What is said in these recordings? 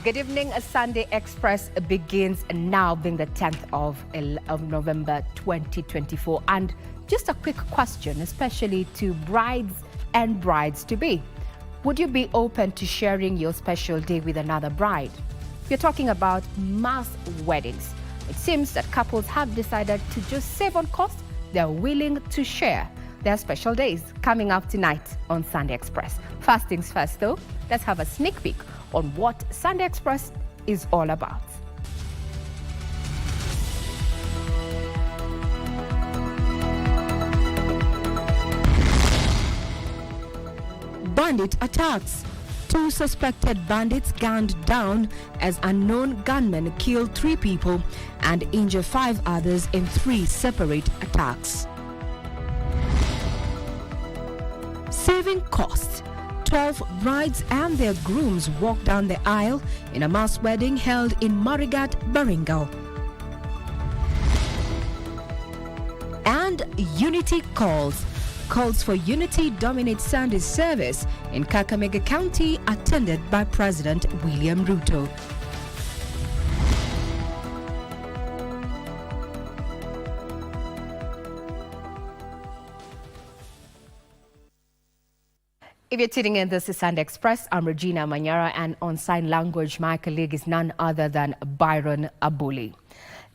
Good evening. A Sunday Express begins now, being the 10th of November 2024. And just a quick question, especially to brides and brides-to-be. Would you be open to sharing your special day with another bride? We're talking about mass weddings. It seems that couples have decided to just save on cost. They're willing to share their special days. Coming up tonight on Sunday Express. First things first, though, let's have a sneak peek on what Sunday Express is all about. Bandit attacks. 2 suspected bandits gunned down as unknown gunmen killed 3 people and injured 5 others in 3 separate attacks. Saving costs. 12 brides and their grooms walked down the aisle in a mass wedding held in Marigat, Baringal. And Unity calls for unity dominate Sunday service in Kakamega County, attended by President William Ruto. If you're tuning in, this is Sunday Express. I'm Regina Manyara, and on sign language, my colleague is none other than Byron Abuli.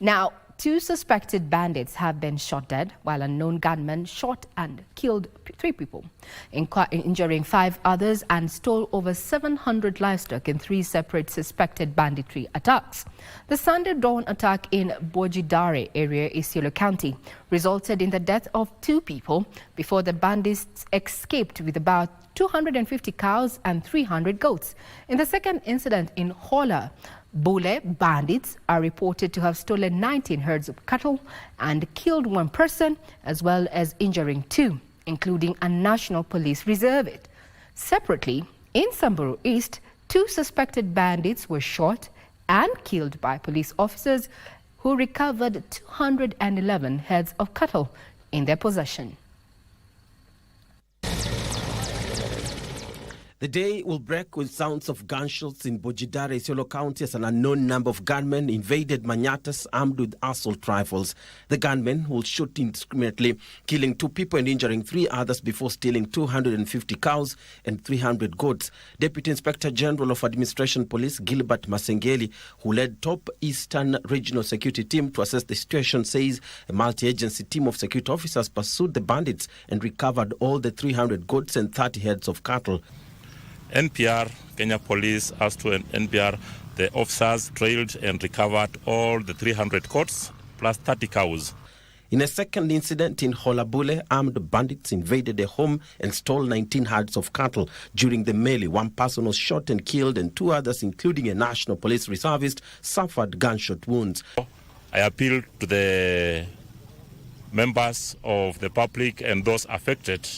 Now, 2 suspected bandits have been shot dead, while unknown gunmen shot and killed 3 people, injuring 5 others and stole over 700 livestock in 3 separate suspected banditry attacks. The Sunday dawn attack in Bojidare area, Isiolo County, resulted in the death of 2 people before the bandits escaped with about 250 cows and 300 goats. In the second incident in Hola Bule, bandits are reported to have stolen 19 herds of cattle and killed 1 person, as well as injuring 2, including a National Police reservist. Separately, in Samburu East, 2 suspected bandits were shot and killed by police officers who recovered 211 heads of cattle in their possession. The day will break with sounds of gunshots in Bojidare, Isiolo County, as an unknown number of gunmen invaded Manyatas armed with assault rifles. The gunmen will shoot indiscriminately, killing 2 people and injuring 3 others before stealing 250 cows and 300 goats. Deputy Inspector General of Administration Police Gilbert Masengeli, who led top Eastern Regional Security Team to assess the situation, says a multi-agency team of security officers pursued the bandits and recovered all the 300 goats and 30 heads of cattle. NPR, Kenya Police, as to NPR, the officers trailed and recovered all the 300 goats plus 30 cows. In a second incident in Holabule, armed bandits invaded a home and stole 19 herds of cattle. During the melee, 1 person was shot and killed, and 2 others, including a National Police reservist, suffered gunshot wounds. I appeal to the members of the public and those affected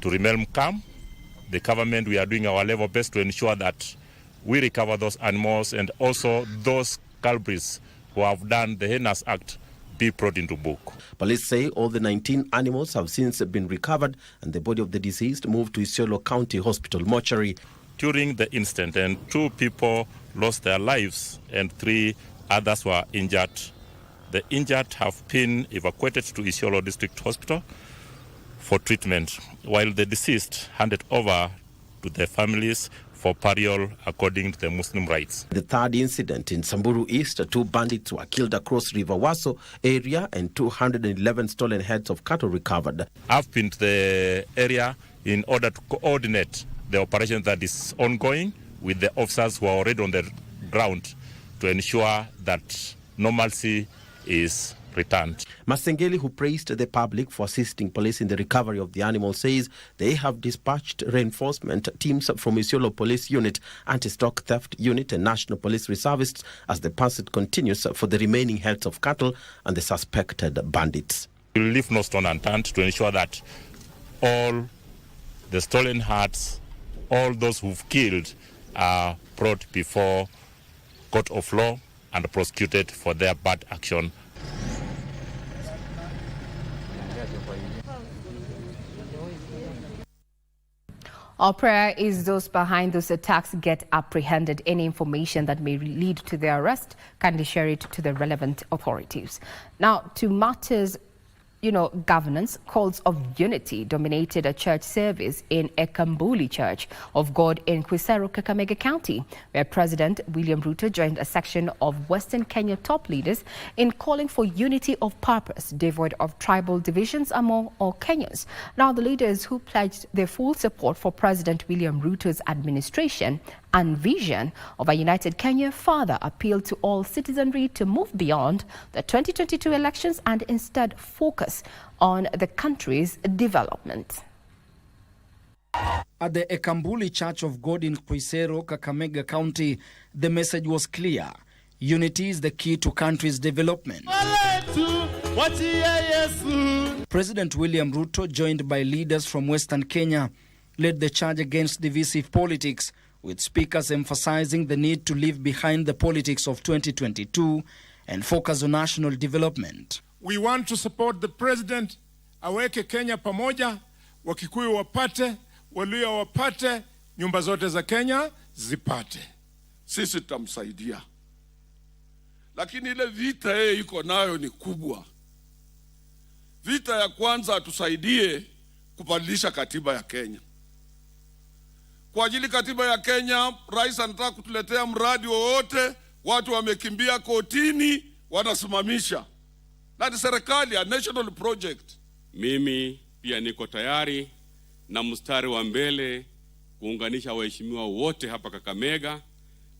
to remain calm. The government, we are doing our level best to ensure that we recover those animals, and also those culprits who have done the heinous act be brought into book. Police say all the 19 animals have since been recovered and the body of the deceased moved to Isiolo County Hospital mortuary. During the incident, and 2 people lost their lives and 3 others were injured. The injured have been evacuated to Isiolo District Hospital for treatment, while the deceased handed over to their families for burial according to the Muslim rites. The third incident in Samburu East, 2 bandits were killed across River Waso area and 211 stolen heads of cattle recovered. I've been to the area in order to coordinate the operation that is ongoing with the officers who are already on the ground to ensure that normalcy is returned. Masengeli, who praised the public for assisting police in the recovery of the animals, says they have dispatched reinforcement teams from Isiolo Police Unit, Anti-Stock Theft Unit and National Police Reservists as the pursuit continues for the remaining heads of cattle and the suspected bandits. We will leave no stone unturned to ensure that all the stolen herds, all those who've killed, are brought before court of law and prosecuted for their bad action. Our prayer is those behind those attacks get apprehended. Any information that may lead to their arrest, kindly share it to the relevant authorities. Now, to matters, governance, calls of unity dominated a church service in Ekambuli Church of God in Quisero, Kakamega County, where President William Ruto joined a section of Western Kenya top leaders in calling for unity of purpose, devoid of tribal divisions among all Kenyans. Now, the leaders who pledged their full support for President William Ruto's administration and vision of a united Kenya further appealed to all citizenry to move beyond the 2022 elections and instead focus on the country's development. At the Ekambuli Church of God in Quisero, Kakamega County, the message was clear. Unity is the key to country's development. President William Ruto, joined by leaders from Western Kenya, led the charge against divisive politics, with speakers emphasizing the need to leave behind the politics of 2022 and focus on national development. We want to support the president, aweke Kenya pamoja, Wakikuyu wapate, Waluya wapate, nyumba zote za Kenya zipate. Sisi tutamsaidia. Lakini ile vita yeye iko nayo ni kubwa. Vita ya kwanza atusaidie kubadilisha katiba ya Kenya. Kwa ajili katiba ya Kenya, rais anataka kutuletea mradi wowote, watu wamekimbia kotini, wanasimamisha. Na ni serikali, a national project. Mimi pia niko tayari na mstari wa mbele kuunganisha waheshimiwa wote hapa Kakamega,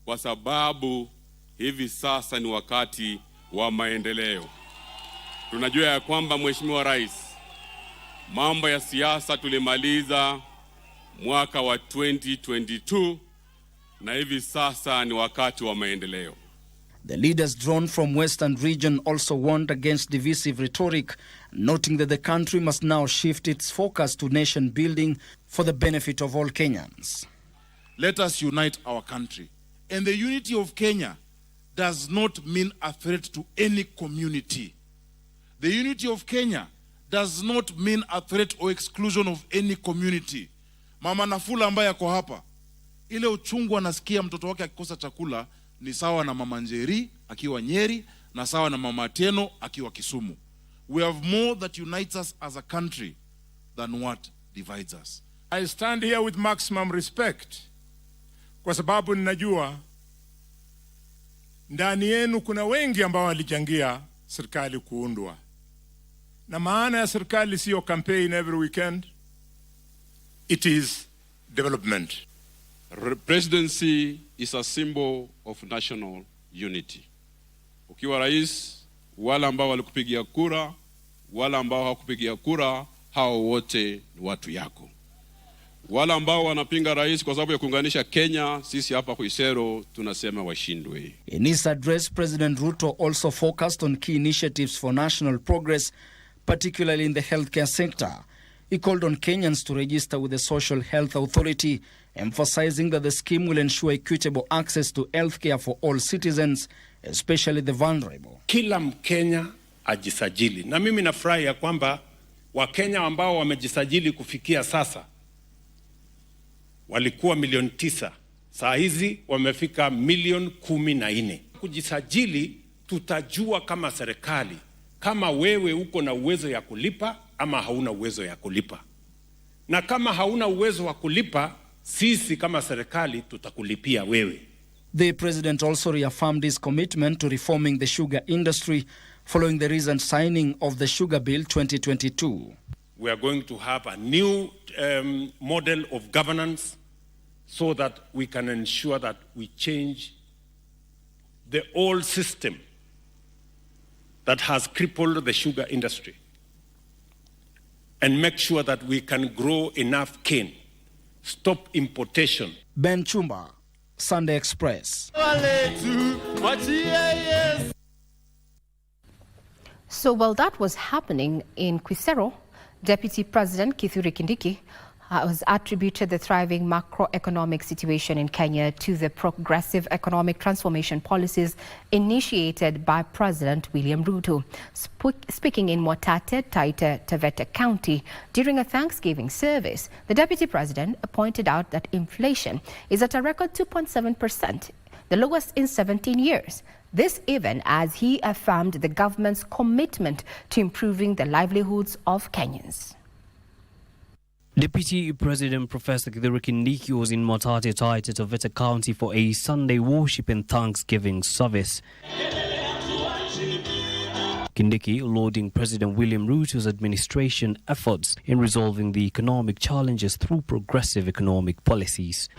kwa sababu hivi sasa ni wakati wa maendeleo. Tunajua ya kwamba Mheshimiwa Rais, mambo ya siasa tulimaliza mwaka wa 2022 na hivi sasa ni wakati wa maendeleo. The leaders drawn from Western region also warned against divisive rhetoric, noting that the country must now shift its focus to nation building for the benefit of all Kenyans. Let us unite our country. And the unity of Kenya does not mean a threat to any community. The unity of Kenya does not mean a threat or exclusion of any community. Mama Nafula ambaye ako hapa, ile uchungu anasikia mtoto wake akikosa chakula ni sawa na Mama Njeri akiwa Nyeri na sawa na Mama Atieno akiwa Kisumu. We have more that unites us as a country than what divides us. I stand here with maximum respect, kwa sababu ninajua ndani yenu kuna wengi ambao walichangia serikali kuundwa. Na maana ya serikali sio campaign every weekend. It is development. Presidency is a symbol of national unity. Ukiwa rais, wala ambao walikupigia kura, wala ambao hawakupigia kura, hao wote ni watu yako. Wala ambao wanapinga rais kwa sababu ya kuunganisha Kenya, sisi hapa Quisero tunasema washindwe. In his address, President Ruto also focused on key initiatives for national progress, particularly in the healthcare sector. He called on Kenyans to register with the Social Health Authority, emphasizing that the scheme will ensure equitable access to healthcare for all citizens, especially the vulnerable. Kila Mkenya ajisajili. Na mimi nafurahi ya kwamba Wakenya ambao wamejisajili kufikia sasa walikuwa milioni 9. Saa hizi wamefika milioni 14. Kujisajili tutajua kama serikali kama wewe uko na uwezo ya kulipa ama hauna uwezo ya kulipa. Na kama hauna uwezo wa kulipa, sisi kama serikali tutakulipia wewe. The president also reaffirmed his commitment to reforming the sugar industry following the recent signing of the Sugar Bill 2022. We are going to have a new model of governance so that we can ensure that we change the old system that has crippled the sugar industry and make sure that we can grow enough cane, stop importation. Ben Chumba, Sunday Express. So while that was happening in Quisero, Deputy President Kithure Kindiki has attributed the thriving macroeconomic situation in Kenya to the progressive economic transformation policies initiated by President William Ruto. Speaking in Mwatate, Taita Taveta County during a Thanksgiving service, the Deputy President pointed out that inflation is at a record 2.7%, the lowest in 17 years. This even as he affirmed the government's commitment to improving the livelihoods of Kenyans. Deputy President Professor Kithure Kindiki was in Mwatate, Taita Taveta County for a Sunday worship and Thanksgiving service. Kindiki lauding President William Ruto's administration efforts in resolving the economic challenges through progressive economic policies.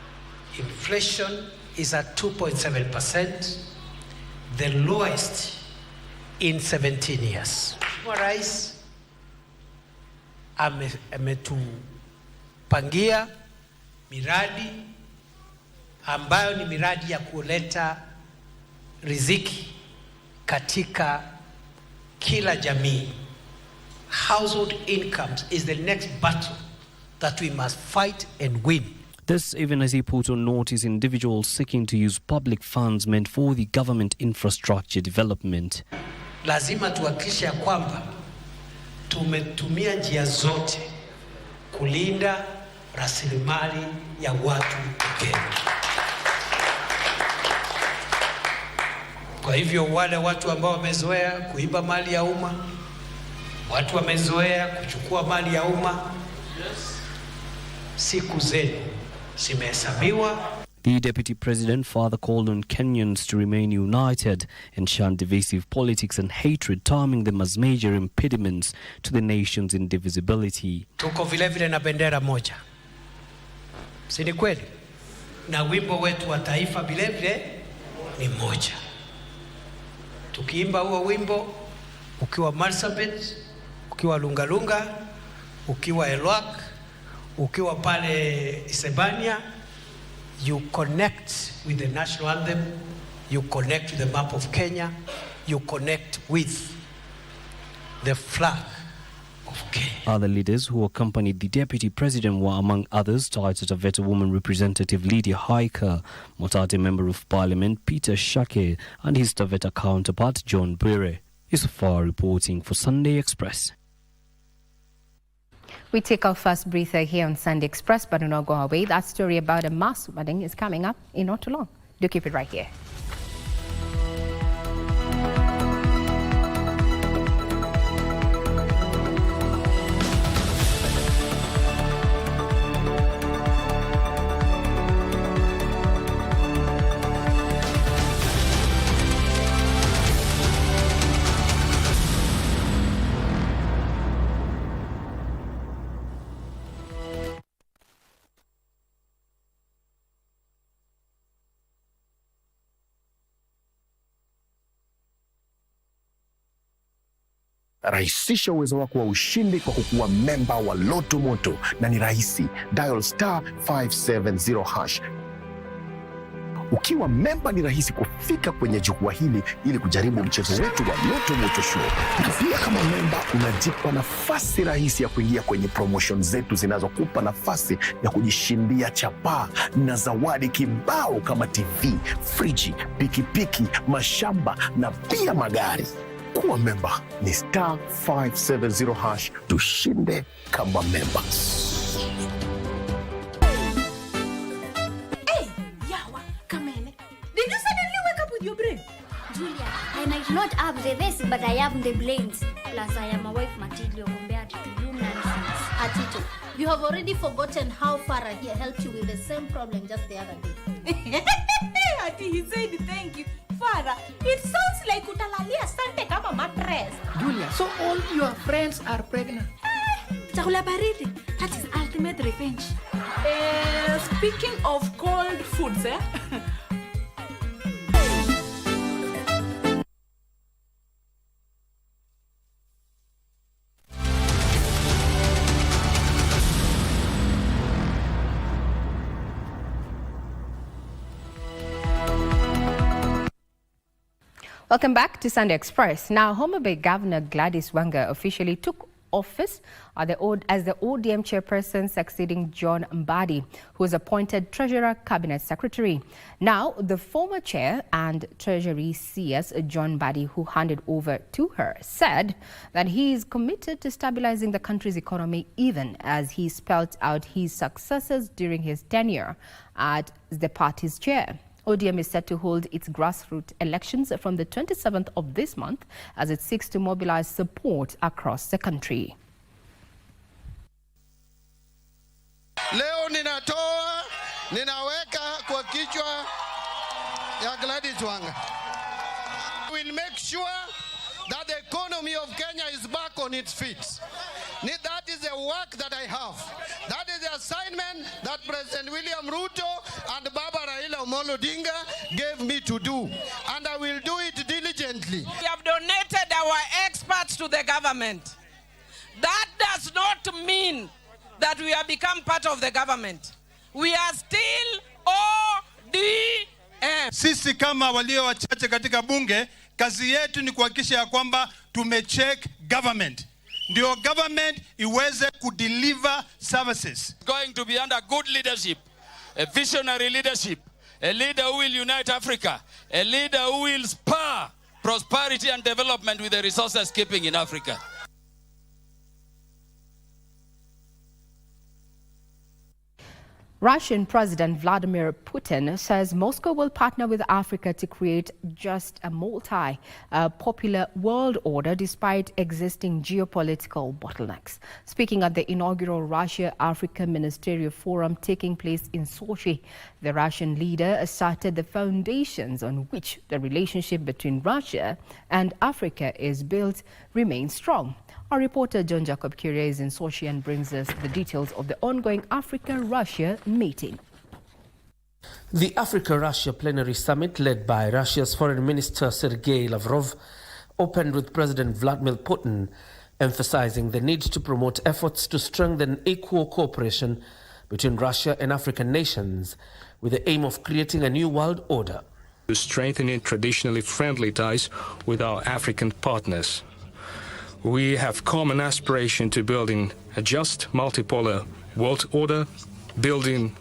Inflation is at 2.7%, the lowest in 17 years. Rais ametupangia miradi ambayo ni miradi ya kuleta riziki katika kila jamii. Household incomes is the next battle that we must fight and win. This even as he put on notice individuals seeking to use public funds meant for the government infrastructure development. Lazima tuhakikishe kwamba tumetumia njia zote kulinda rasilimali ya watu Kenya. Kwa hivyo wale watu ambao wamezoea kuiba mali ya umma, watu wamezoea kuchukua mali ya umma, siku zenu zimehesabiwa. The Deputy President further called on Kenyans to remain united and shun divisive politics and hatred, terming them as major impediments to the nation's indivisibility. Tuko vile vile na bendera moja, si ni kweli? Na wimbo wetu wa taifa vile vile ni moja. Tukiimba huo wimbo, ukiwa Marsabit, ukiwa Lungalunga, ukiwa Elwak, ukiwa pale Isebania, you connect with the national anthem, you connect with the map of Kenya, you connect with the flag of Kenya. Other leaders who accompanied the Deputy President were, among others, Taita Taveta Woman Representative Lydia Haika, Mwatate Member of Parliament Peter Shake, and his Taveta counterpart John Bwire. Isafar reporting for Sunday Express. We take our first breather here on Sunday Express, but do not go away. That story about a mass wedding is coming up in not too long. Do keep it right here. Rahisisha uwezo wako wa ushindi kwa kukuwa memba wa Loto Moto, na ni rahisi. Dial *570#. Ukiwa memba ni rahisi kufika kwenye jukwaa hili ili kujaribu mchezo wetu wa Loto Moto Show. Pia kama memba unajipa nafasi rahisi ya kuingia kwenye promotion zetu zinazokupa nafasi ya kujishindia chapaa na zawadi kibao kama TV, friji, pikipiki, mashamba na pia magari. Kuwa memba ni *570#. Tushinde kama members. Hey, Yawa, come in. Did you suddenly wake up with your brain? Julia, I might not have the rest, but I have the brains. Plus, I am a wife material compared to you nonsense. Atito, you have already forgotten how Farah here helped you with the same problem just the other day. Ati, he said thank you. Farah, it sounds like utalalia sante kama mattress. Julia, so all your friends are pregnant? Chakula baridi, that is ultimate revenge. Speaking of cold foods, Welcome back to Sunday Express. Now, Homa Bay Governor Gladys Wanga officially took office as the ODM chairperson, succeeding John Mbadi, who was appointed Treasurer Cabinet Secretary. Now, the former chair and Treasury CS, John Mbadi, who handed over to her, said that he is committed to stabilizing the country's economy, even as he spelled out his successes during his tenure as the party's chair. ODM is set to hold its grassroots elections from the 27th of this month as it seeks to mobilize support across the country. Leo ninaweka kwa kichwa ya Gladys Wanga. We'll make sure that the economy of Kenya is back on its feet. That is the work that I have. That is the assignment that President William Ruto and Baba Raila Amolo Odinga gave me to do. And I will do it diligently. We have donated our experts to the government. That does not mean that we have become part of the government. We are still ODM. Sisi kama walio wachache katika bunge, kazi yetu ni kuhakikisha ya kwamba tumecheck government. Ndio government iweze kudeliver services. Going to be under good leadership, a visionary leadership, a leader who will unite Africa, a leader who will spur prosperity and development with the resources keeping in Africa. Russian President Vladimir Putin says Moscow will partner with Africa to create just a multi-popular world order despite existing geopolitical bottlenecks. Speaking at the inaugural Russia-Africa Ministerial Forum taking place in Sochi, the Russian leader asserted the foundations on which the relationship between Russia and Africa is built remain strong. Our reporter John Jacob Curia is in Sochi and brings us the details of the ongoing Africa-Russia meeting. The Africa-Russia plenary summit, led by Russia's Foreign Minister Sergei Lavrov, opened with President Vladimir Putin emphasizing the need to promote efforts to strengthen equal cooperation between Russia and African nations with the aim of creating a new world order. Strengthening traditionally friendly ties with our African partners. We have common aspiration to building a just multipolar world order, building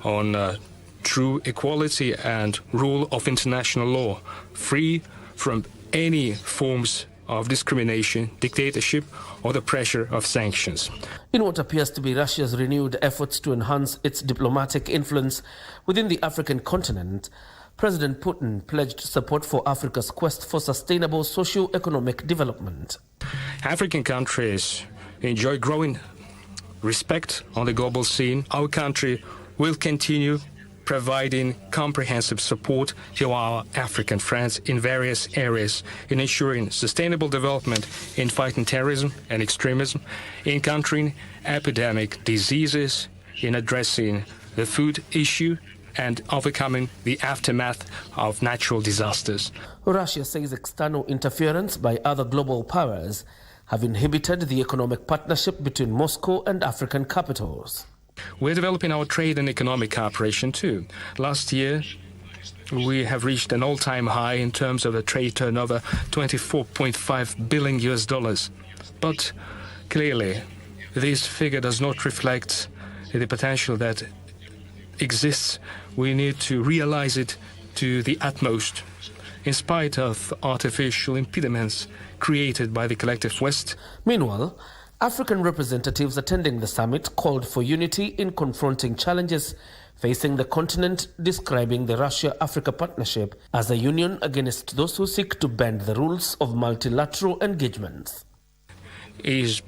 on true equality and rule of international law, free from any forms of discrimination, dictatorship, or the pressure of sanctions. In what appears to be Russia's renewed efforts to enhance its diplomatic influence within the African continent, President Putin pledged support for Africa's quest for sustainable socio-economic development. African countries enjoy growing respect on the global scene. Our country will continue providing comprehensive support to our African friends in various areas in ensuring sustainable development, in fighting terrorism and extremism, in countering epidemic diseases, in addressing the food issue, and overcoming the aftermath of natural disasters. Russia says external interference by other global powers have inhibited the economic partnership between Moscow and African capitals. We're developing our trade and economic cooperation too. Last year, we have reached an all-time high in terms of a trade turnover, $24.5 billion. But clearly, this figure does not reflect the potential that exists. We need to realize it to the utmost, in spite of artificial impediments created by the collective West. Meanwhile, African representatives attending the summit called for unity in confronting challenges facing the continent, describing the Russia-Africa partnership as a union against those who seek to bend the rules of multilateral engagements. Is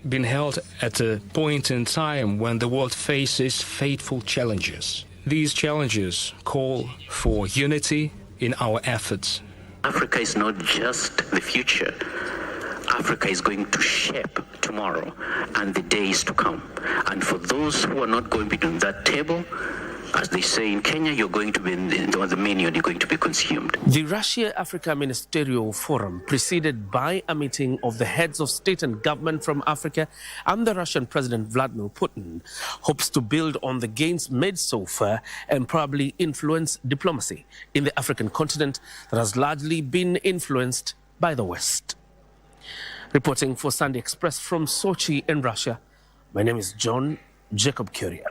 been held at a point in time when the world faces fateful challenges. These challenges call for unity in our efforts. Africa is not just the future. Africa is going to shape tomorrow and the days to come. And for those who are not going to be on that table, as they say in Kenya, you're going to be on the menu and you're going to be consumed. The Russia-Africa Ministerial Forum, preceded by a meeting of the heads of state and government from Africa and the Russian President Vladimir Putin, hopes to build on the gains made so far and probably influence diplomacy in the African continent that has largely been influenced by the West. Reporting for Sunday Express from Sochi in Russia, my name is John Jacob Curia.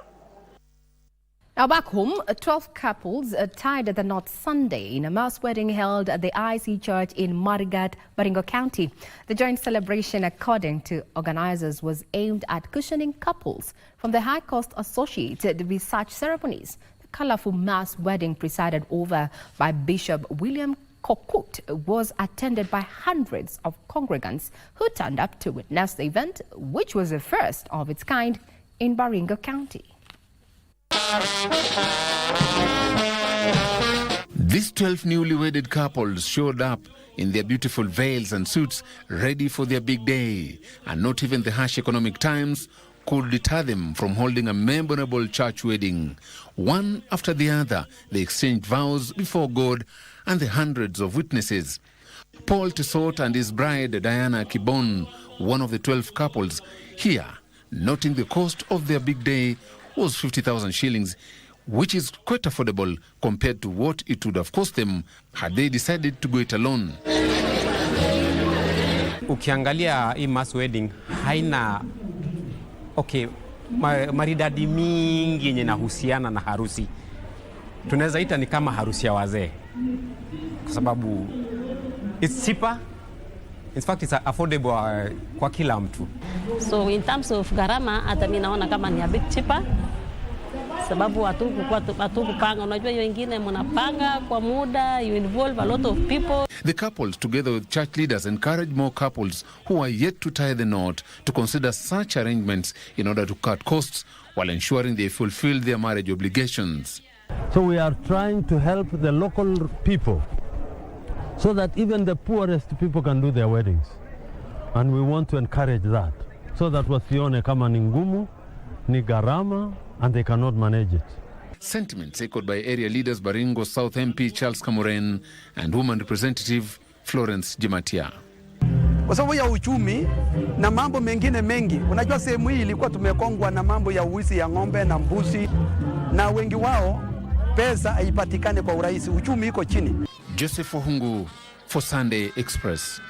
Now back home, 12 couples tied at the knot Sunday in a mass wedding held at the IC Church in Marigat, Baringo County. The joint celebration, according to organizers, was aimed at cushioning couples from the high cost associated with such ceremonies. The colorful mass wedding, presided over by Bishop William Kokut, was attended by hundreds of congregants who turned up to witness the event, which was the first of its kind in Baringo County. These 12 newly wedded couples showed up in their beautiful veils and suits, ready for their big day. And not even the harsh economic times could deter them from holding a memorable church wedding. One after the other, they exchanged vows before God and the hundreds of witnesses. Paul Tissot and his bride, Diana Kibon, one of the 12 couples, here, noting the cost of their big day was 50,000 shillings, which is quite affordable compared to what it would have cost them had they decided to go it alone. Ukiangalia hii mass wedding haina maridadi mingi yenye nahusiana na harusi. Tunaweza ita ni kama harusi ya wazee. Kwa sababu it's cheaper. In fact, it's affordable kwa kila mtu. So in terms of gharama, hata mimi naona kama ni a bit cheaper. Sababu hatukupanga, unajua hiyo ingine mnapanga kwa muda, you involve a lot of people. The couples, together with church leaders, encourage more couples who are yet to tie the knot to consider such arrangements in order to cut costs while ensuring they fulfill their marriage obligations. So we are trying to help the local people so that even the poorest people can do their weddings. And we want to encourage that so that wasione kama ni ngumu, ni gharama, and they cannot manage it. Sentiments echoed by area leaders Baringo South MP Charles Kamuren and woman representative Florence Jimatia. Kwa sababu ya uchumi na mambo mengine mengi, unajua sehemu hii ilikuwa tumekongwa na mambo ya uwizi ya ng'ombe na mbuzi, na wengi wao pesa haipatikane kwa urahisi, uchumi iko chini. Joseph Ohungu for Sunday Express.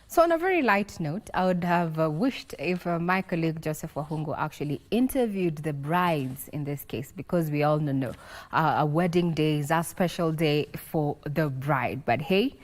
So on a very light note, I would have wished if my colleague Joseph Ohungu actually interviewed the brides in this case, because we all know a wedding day is a special day for the bride. But hey,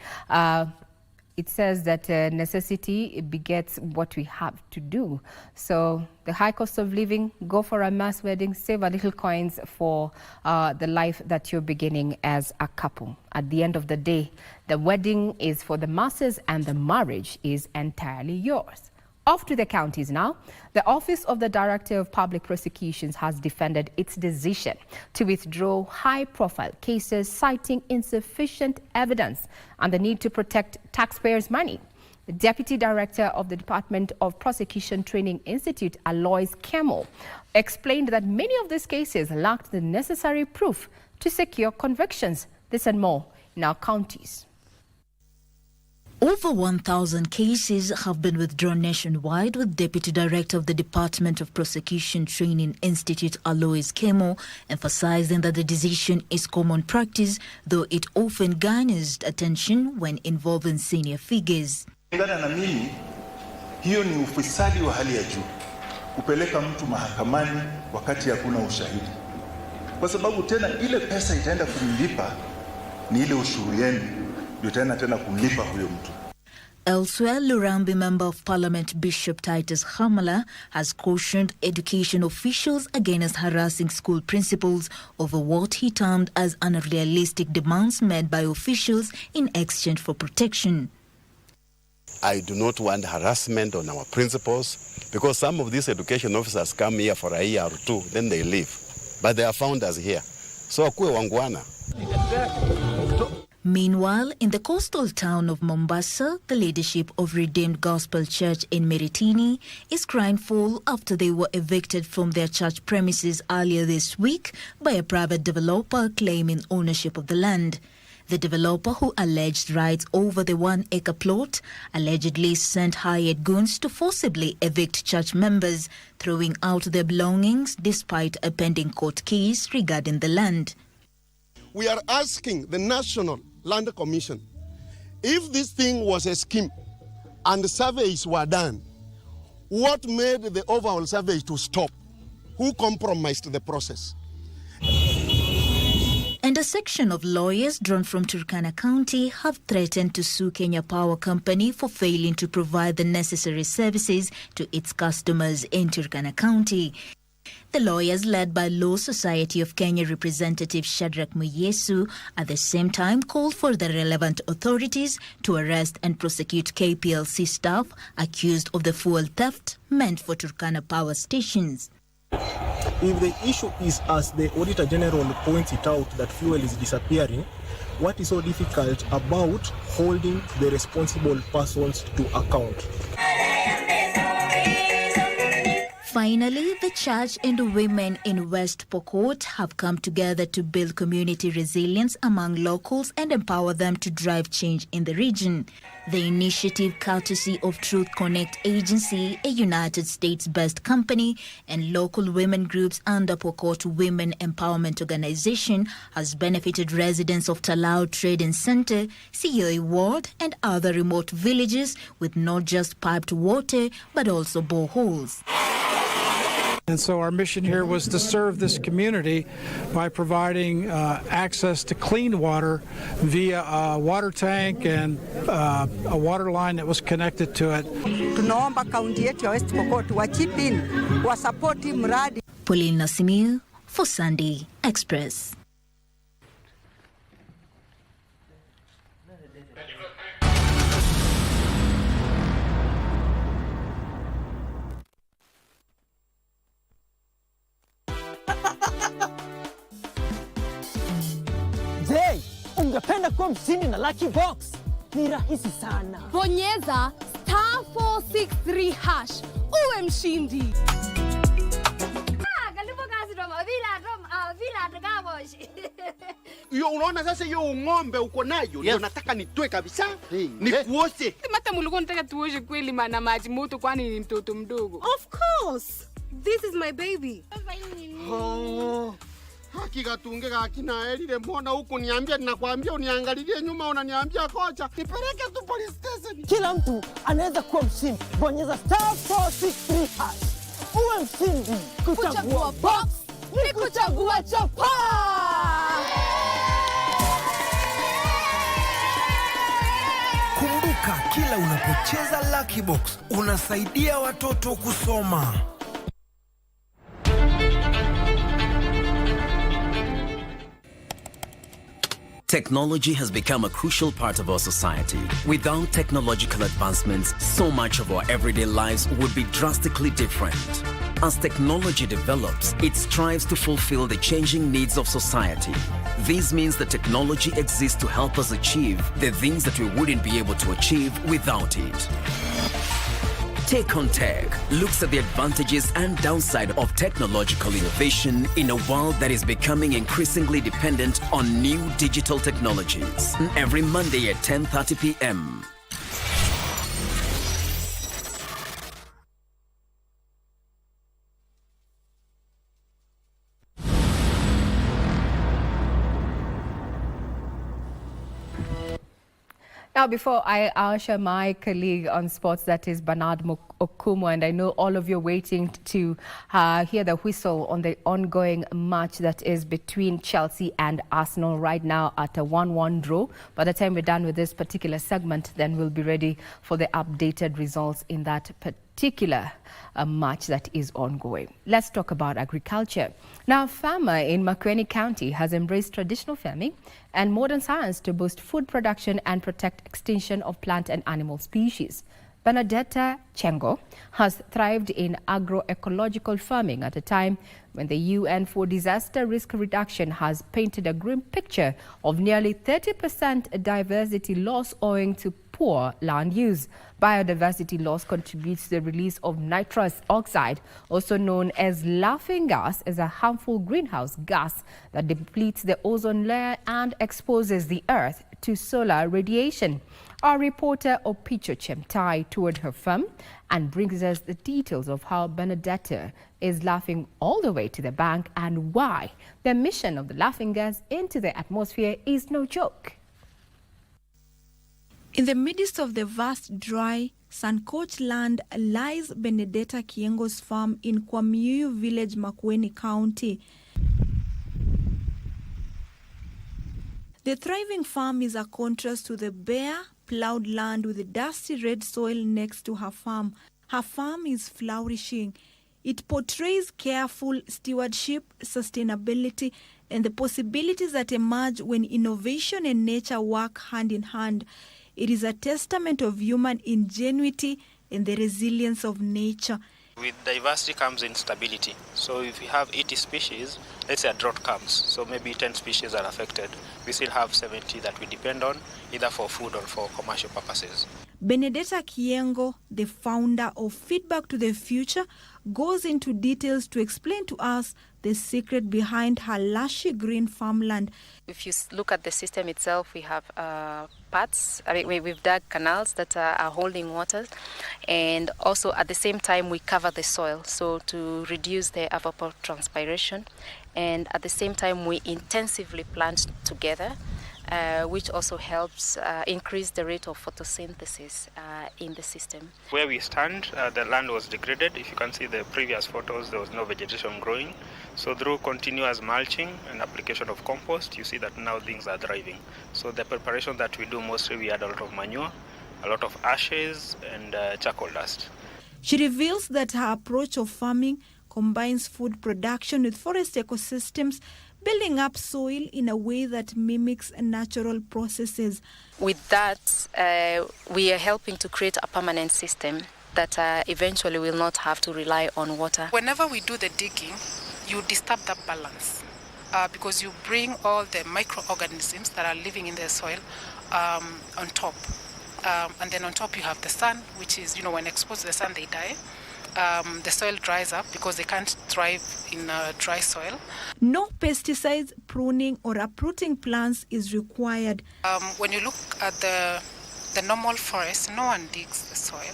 it says that necessity begets what we have to do. So the high cost of living, go for a mass wedding, save a little coins for the life that you're beginning as a couple. At the end of the day, the wedding is for the masses and the marriage is entirely yours. Off to the counties now. The Office of the Director of Public Prosecutions has defended its decision to withdraw high-profile cases citing insufficient evidence and the need to protect taxpayers' money. The Deputy Director of the Department of Prosecution Training Institute, Alois Kemo, explained that many of these cases lacked the necessary proof to secure convictions. This and more in our counties. Over 1,000 cases have been withdrawn nationwide, with Deputy Director of the Department of Prosecution Training Institute, Alois Kemo, emphasizing that the decision is common practice, though it often garners attention when involving senior figures. Kulingana na mimi, hiyo ni ufisadi wa hali ya juu, kupeleka mtu mahakamani wakati hakuna ushahidi. Kwa sababu tena ile pesa itaenda kumlipa ni ile ushuru yenu. Elsewhere, Harambee Member of Parliament Bishop Titus Hamala has cautioned education officials against harassing school principals over what he termed as unrealistic demands made by officials in exchange for protection. I do not want harassment on our principals, because some of these education officers come here for a year or two, then they leave. But they are found us here. So akuwe wangwana. Meanwhile, in the coastal town of Mombasa, the leadership of Redeemed Gospel Church in Meritini is crying foul after they were evicted from their church premises earlier this week by a private developer claiming ownership of the land. The developer, who alleged rights over the 1-acre plot, allegedly sent hired goons to forcibly evict church members, throwing out their belongings despite a pending court case regarding the land. We are asking the National Land Commission, If this thing was a scheme and the surveys were done, what made the overall survey to stop? Who compromised the process? And a section of lawyers drawn from Turkana County have threatened to sue Kenya Power Company for failing to provide the necessary services to its customers in Turkana County. The lawyers, led by Law Society of Kenya Representative Shadrach Muyesu, at the same time called for the relevant authorities to arrest and prosecute KPLC staff accused of the fuel theft meant for Turkana power stations. If the issue is, as the Auditor General points it out, that fuel is disappearing, what is so difficult about holding the responsible persons to account? Finally, the church and women in West Pokot have come together to build community resilience among locals and empower them to drive change in the region. The initiative, courtesy of Truth Connect Agency, a United States-based company, and local women groups under Pokot Women Empowerment Organization, has benefited residents of Talau Trading Center, COA Ward, and other remote villages with not just piped water, but also boreholes. And so our mission here was to serve this community by providing access to clean water via a water tank and a water line that was connected to it. Tunaomba kaunti yetu ya West Pokot wachipin wasapoti mradi. Pauline Nasimiu for Sunday Express. Je, ungependa kuwa mshindi na Lucky Box? Ni rahisi sana. Bonyeza *463# uwe mshindi. Yo, unaona sasa hiyo ng'ombe uko nayo, ndio nataka nitoe kabisa. Nikuoshe. Mata mulikuwa nataka tuoshe kweli maana maji moto, kwani ni mtoto mdogo. Of course. This is my baby. Oh. Hakika tunge kakina elile mbona huku niambia, ninakwambia uniangalilie nyuma, unaniambia kocha nipeleke tu police station. Kila mtu anaweza kuwa mshindi. Bonyeza *463#. Uwe mshindi. Kuchagua box ni kuchagua chapa. Kumbuka, kila unapocheza Lucky Box unasaidia watoto kusoma. Technology has become a crucial part of our society. Without technological advancements, so much of our everyday lives would be drastically different. As technology develops, it strives to fulfill the changing needs of society. This means that technology exists to help us achieve the things that we wouldn't be able to achieve without it. Take on Tech looks at the advantages and downside of technological innovation in a world that is becoming increasingly dependent on new digital technologies. Every Monday at 10:30 p.m. Now, before I usher my colleague on sports, that is Bernard Okumu, and I know all of you are waiting to hear the whistle on the ongoing match that is between Chelsea and Arsenal right now at a 1-1 draw. By the time we're done with this particular segment, then we'll be ready for the updated results in that particular match that is ongoing. Let's talk about agriculture. Now, a farmer in Makueni County has embraced traditional farming and modern science to boost food production and protect extinction of plant and animal species. Benedetta Chengo has thrived in agroecological farming at a time when the UN for Disaster Risk Reduction has painted a grim picture of nearly 30% diversity loss owing to poor land use. Biodiversity loss contributes to the release of nitrous oxide, also known as laughing gas, as a harmful greenhouse gas that depletes the ozone layer and exposes the earth to solar radiation. Our reporter Opicho Chemtai toured her farm and brings us the details of how Benedetta is laughing all the way to the bank and why the emission of the laughing gas into the atmosphere is no joke. In the midst of the vast, dry, sun-scorched land lies Benedetta Kiengo's farm in Kwamiyu village, Makueni County. The thriving farm is a contrast to the bare, plowed land with the dusty red soil next to her farm. Her farm is flourishing. It portrays careful stewardship, sustainability, and the possibilities that emerge when innovation and nature work hand in hand. It is a testament of human ingenuity and the resilience of nature. With diversity comes instability. So if you have 80 species, let's say a drought comes, so maybe 10 species are affected. We still have 70 that we depend on, either for food or for commercial purposes. Benedetta Kiengo, the founder of Feedback to the Future, goes into details to explain to us the secret behind her lushy green farmland. If you look at the system itself, we have paths. We've dug canals that are holding water, and also at the same time we cover the soil, so to reduce the evapotranspiration, and at the same time we intensively plant together, which also helps increase the rate of photosynthesis in the system. Where we stand, the land was degraded. If you can see the previous photos, there was no vegetation growing. So through continuous mulching and application of compost, you see that now things are thriving. So the preparation that we do, mostly we add a lot of manure, a lot of ashes, and charcoal dust. She reveals that her approach of farming combines food production with forest ecosystems, building up soil in a way that mimics natural processes. With that, we are helping to create a permanent system that eventually will not have to rely on water. Whenever we do the digging, you disturb that balance because you bring all the microorganisms that are living in the soil on top. And then on top you have the sun, which is, when exposed to the sun, they die. The soil dries up because they can't thrive in dry soil. No pesticides, pruning or uprooting plants is required. When you look at the normal forest, no one digs the soil.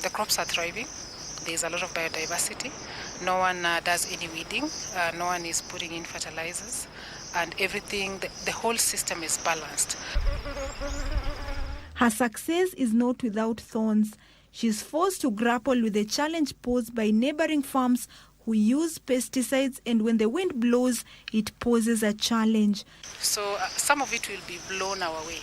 The crops are thriving. There's a lot of biodiversity. No one does any weeding. No one is putting in fertilizers. And everything, the whole system is balanced. Her success is not without thorns. She is forced to grapple with the challenge posed by neighboring farms who use pesticides, and when the wind blows, it poses a challenge. So some of it will be blown our way.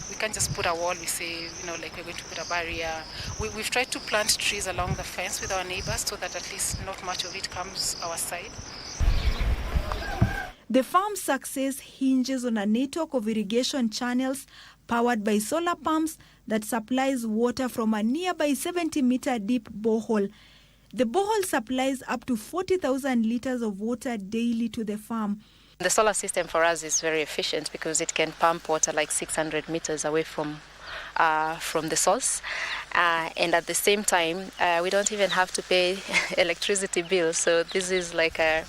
We can't just put a wall, we say, like we're going to put a barrier. We've tried to plant trees along the fence with our neighbors so that at least not much of it comes our side. The farm's success hinges on a network of irrigation channels powered by solar pumps that supplies water from a nearby 70-meter deep borehole. The borehole supplies up to 40,000 liters of water daily to the farm. The solar system for us is very efficient because it can pump water like 600 meters away from the source. And at the same time, we don't even have to pay electricity bills. So this is like a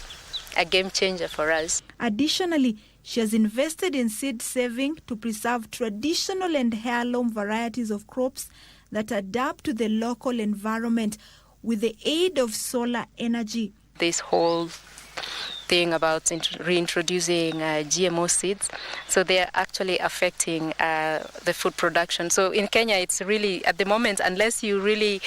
game changer for us. Additionally, she has invested in seed saving to preserve traditional and heirloom varieties of crops that adapt to the local environment with the aid of solar energy. This whole thing about reintroducing GMO seeds, so they are actually affecting the food production. So in Kenya, it's really, at the moment, unless you really,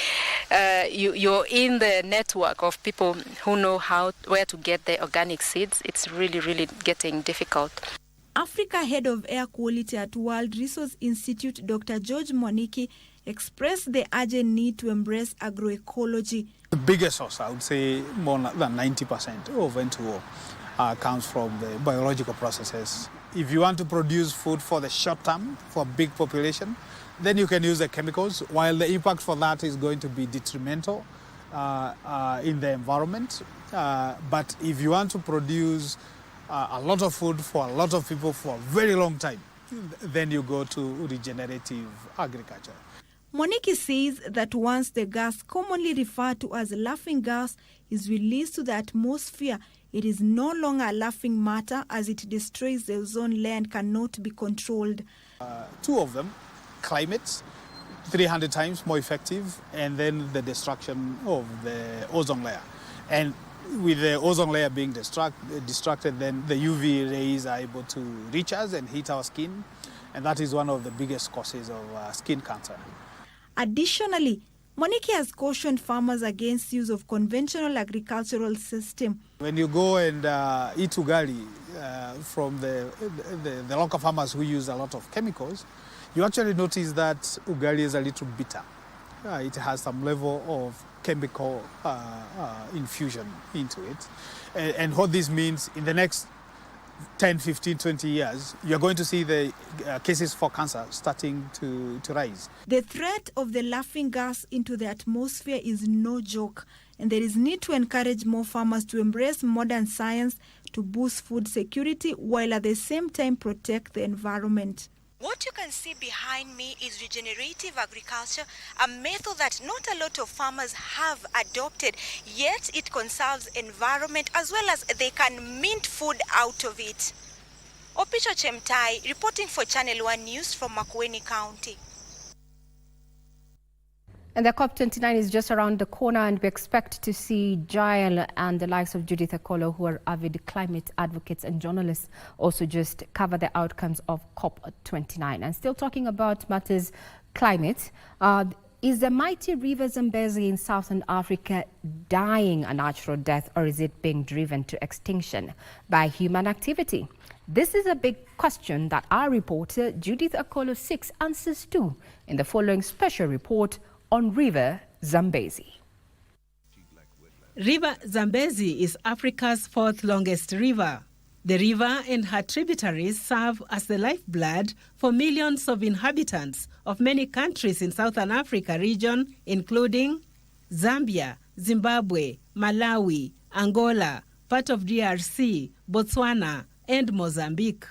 you're in the network of people who know where to get the organic seeds, it's really, really getting difficult. Africa Head of Air Quality at World Resource Institute, Dr. George Mwaniki, expressed the urgent need to embrace agroecology. The biggest source, I would say more than 90% of N2O comes from the biological processes. If you want to produce food for the short term, for a big population, then you can use the chemicals, while the impact for that is going to be detrimental in the environment. But if you want to produce a lot of food for a lot of people for a very long time, then you go to regenerative agriculture. Mwaniki says that once the gas commonly referred to as laughing gas is released to the atmosphere, it is no longer a laughing matter as it destroys the ozone layer and cannot be controlled. Two of them, climate, 300 times more effective, and then the destruction of the ozone layer. And with the ozone layer being destructed, then the UV rays are able to reach us and hit our skin, and that is one of the biggest causes of skin cancer. Additionally, Monique has cautioned farmers against use of conventional agricultural system. When you go and eat ugali from the local farmers who use a lot of chemicals, you actually notice that ugali is a little bitter. It has some level of chemical infusion into it. And what this means, in the next 10, 15, 20 years, you're going to see the cases for cancer starting to rise. The threat of the laughing gas into the atmosphere is no joke, and there is need to encourage more farmers to embrace modern science to boost food security while at the same time protect the environment. What you can see behind me is regenerative agriculture, a method that not a lot of farmers have adopted, yet it conserves environment as well as they can mint food out of it. Opicho Chemtai reporting for Channel 1 News from Makueni County. And the COP29 is just around the corner, and we expect to see Jael and the likes of Judith Akolo, who are avid climate advocates and journalists, also just cover the outcomes of COP29. And still talking about matters climate, is the mighty river Zambezi in southern Africa dying a natural death, or is it being driven to extinction by human activity? This is a big question that our reporter Judith Akolo seeks answers to in the following special report on River Zambezi. River Zambezi is Africa's fourth longest river. The river and her tributaries serve as the lifeblood for millions of inhabitants of many countries in Southern Africa region, including Zambia, Zimbabwe, Malawi, Angola, part of DRC, Botswana, and Mozambique.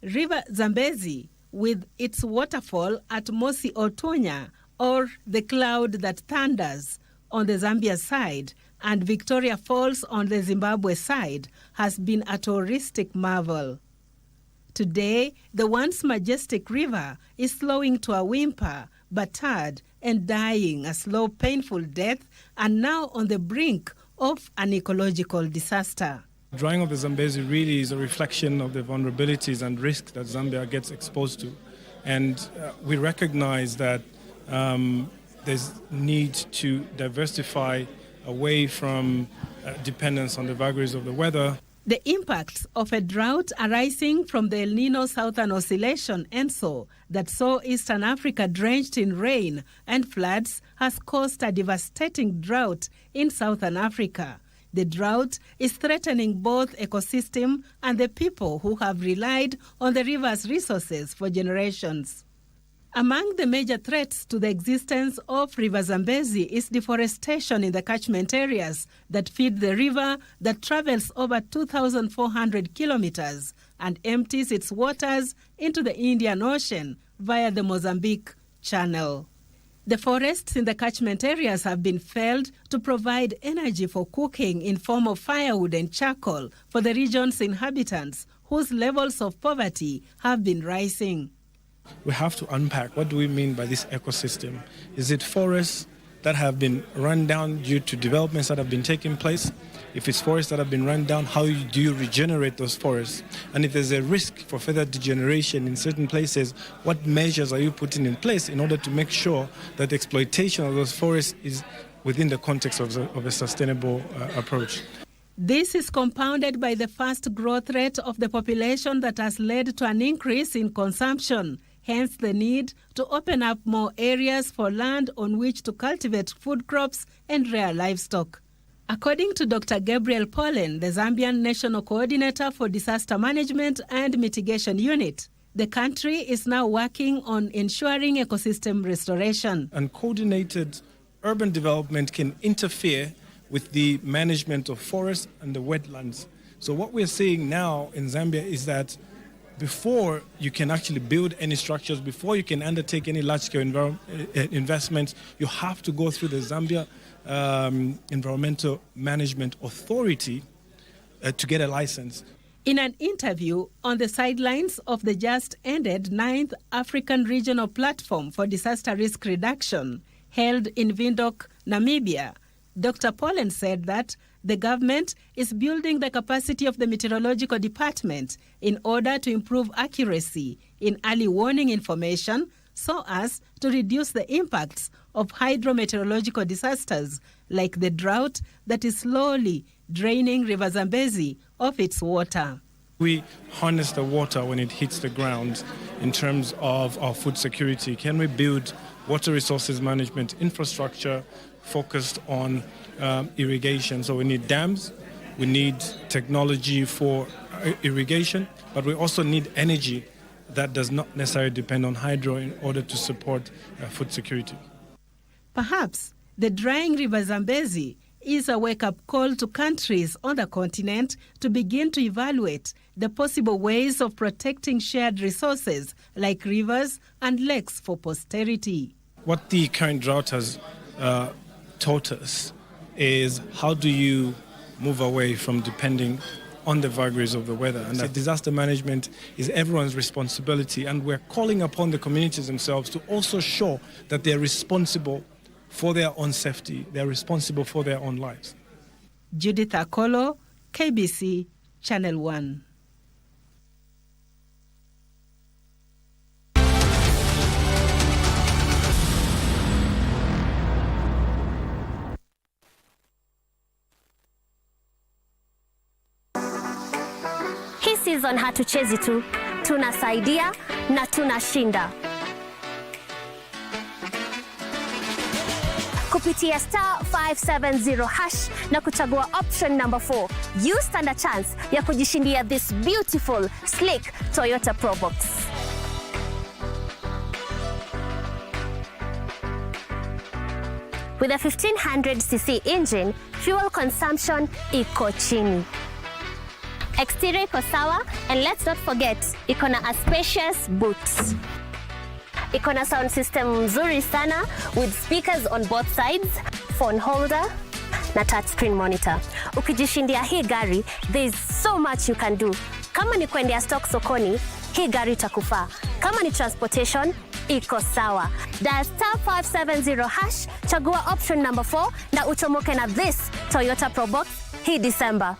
River Zambezi, with its waterfall at Mosi Otonya, or the cloud that thunders on the Zambia side, and Victoria Falls on the Zimbabwe side, has been a touristic marvel. Today, the once majestic river is slowing to a whimper, battered and dying a slow, painful death, and now on the brink of an ecological disaster. Drying of the Zambezi really is a reflection of the vulnerabilities and risks that Zambia gets exposed to. And we recognize that there's need to diversify away from dependence on the vagaries of the weather. The impacts of a drought arising from the El Nino Southern Oscillation ENSO that saw Eastern Africa drenched in rain and floods has caused a devastating drought in Southern Africa. The drought is threatening both ecosystem and the people who have relied on the river's resources for generations. Among the major threats to the existence of River Zambezi is deforestation in the catchment areas that feed the river that travels over 2,400 kilometers and empties its waters into the Indian Ocean via the Mozambique Channel. The forests in the catchment areas have been felled to provide energy for cooking in form of firewood and charcoal for the region's inhabitants, whose levels of poverty have been rising. We have to unpack, what do we mean by this ecosystem? Is it forests that have been run down due to developments that have been taking place? If it's forests that have been run down, how do you regenerate those forests? And if there's a risk for further degeneration in certain places, what measures are you putting in place in order to make sure that the exploitation of those forests is within the context of a sustainable approach? This is compounded by the fast growth rate of the population that has led to an increase in consumption, hence the need to open up more areas for land on which to cultivate food crops and rear livestock. According to Dr. Gabriel Pollen, the Zambian National Coordinator for Disaster Management and Mitigation Unit, the country is now working on ensuring ecosystem restoration. And coordinated urban development can interfere with the management of forests and the wetlands. So what we're seeing now in Zambia is that before you can actually build any structures, before you can undertake any large-scale investments, you have to go through the Zambia Environmental Management Authority to get a license. In an interview on the sidelines of the just-ended 9th African Regional Platform for Disaster Risk Reduction, held in Windhoek, Namibia, Dr. Pollen said that The government is building the capacity of the meteorological department in order to improve accuracy in early warning information so as to reduce the impacts of hydrometeorological disasters like the drought that is slowly draining River Zambezi of its water. We harness the water when it hits the ground in terms of our food security. Can we build water resources management infrastructure focused on irrigation? So we need dams, we need technology for irrigation, but we also need energy that does not necessarily depend on hydro in order to support food security. Perhaps the drying River Zambezi is a wake-up call to countries on the continent to begin to evaluate the possible ways of protecting shared resources like rivers and lakes for posterity. What the current drought has taught us is how do you move away from depending on the vagaries of the weather, and that disaster management is everyone's responsibility, and we're calling upon the communities themselves to also show that they're responsible for their own safety, they're responsible for their own lives. Judith Akolo, KBC, Channel 1. Hii season hatuchezi tu, tunasaidia na tunashinda. Kupitia *570# na kuchagua option number 4, you stand a chance ya kujishindia this beautiful, sleek Toyota Probox. With a 1500cc engine, fuel consumption iko chini. Exterior iko sawa, and let's not forget, iko na a spacious boot. Iko na sound system mzuri sana with speakers on both sides, phone holder na touchscreen monitor. Ukijishindia hii gari, there is so much you can do. Kama ni kuendea stock sokoni, hii gari itakufaa. Kama ni transportation, iko sawa. Dial *570#, chagua option number 4 na uchomoke na this Toyota Probox hii December.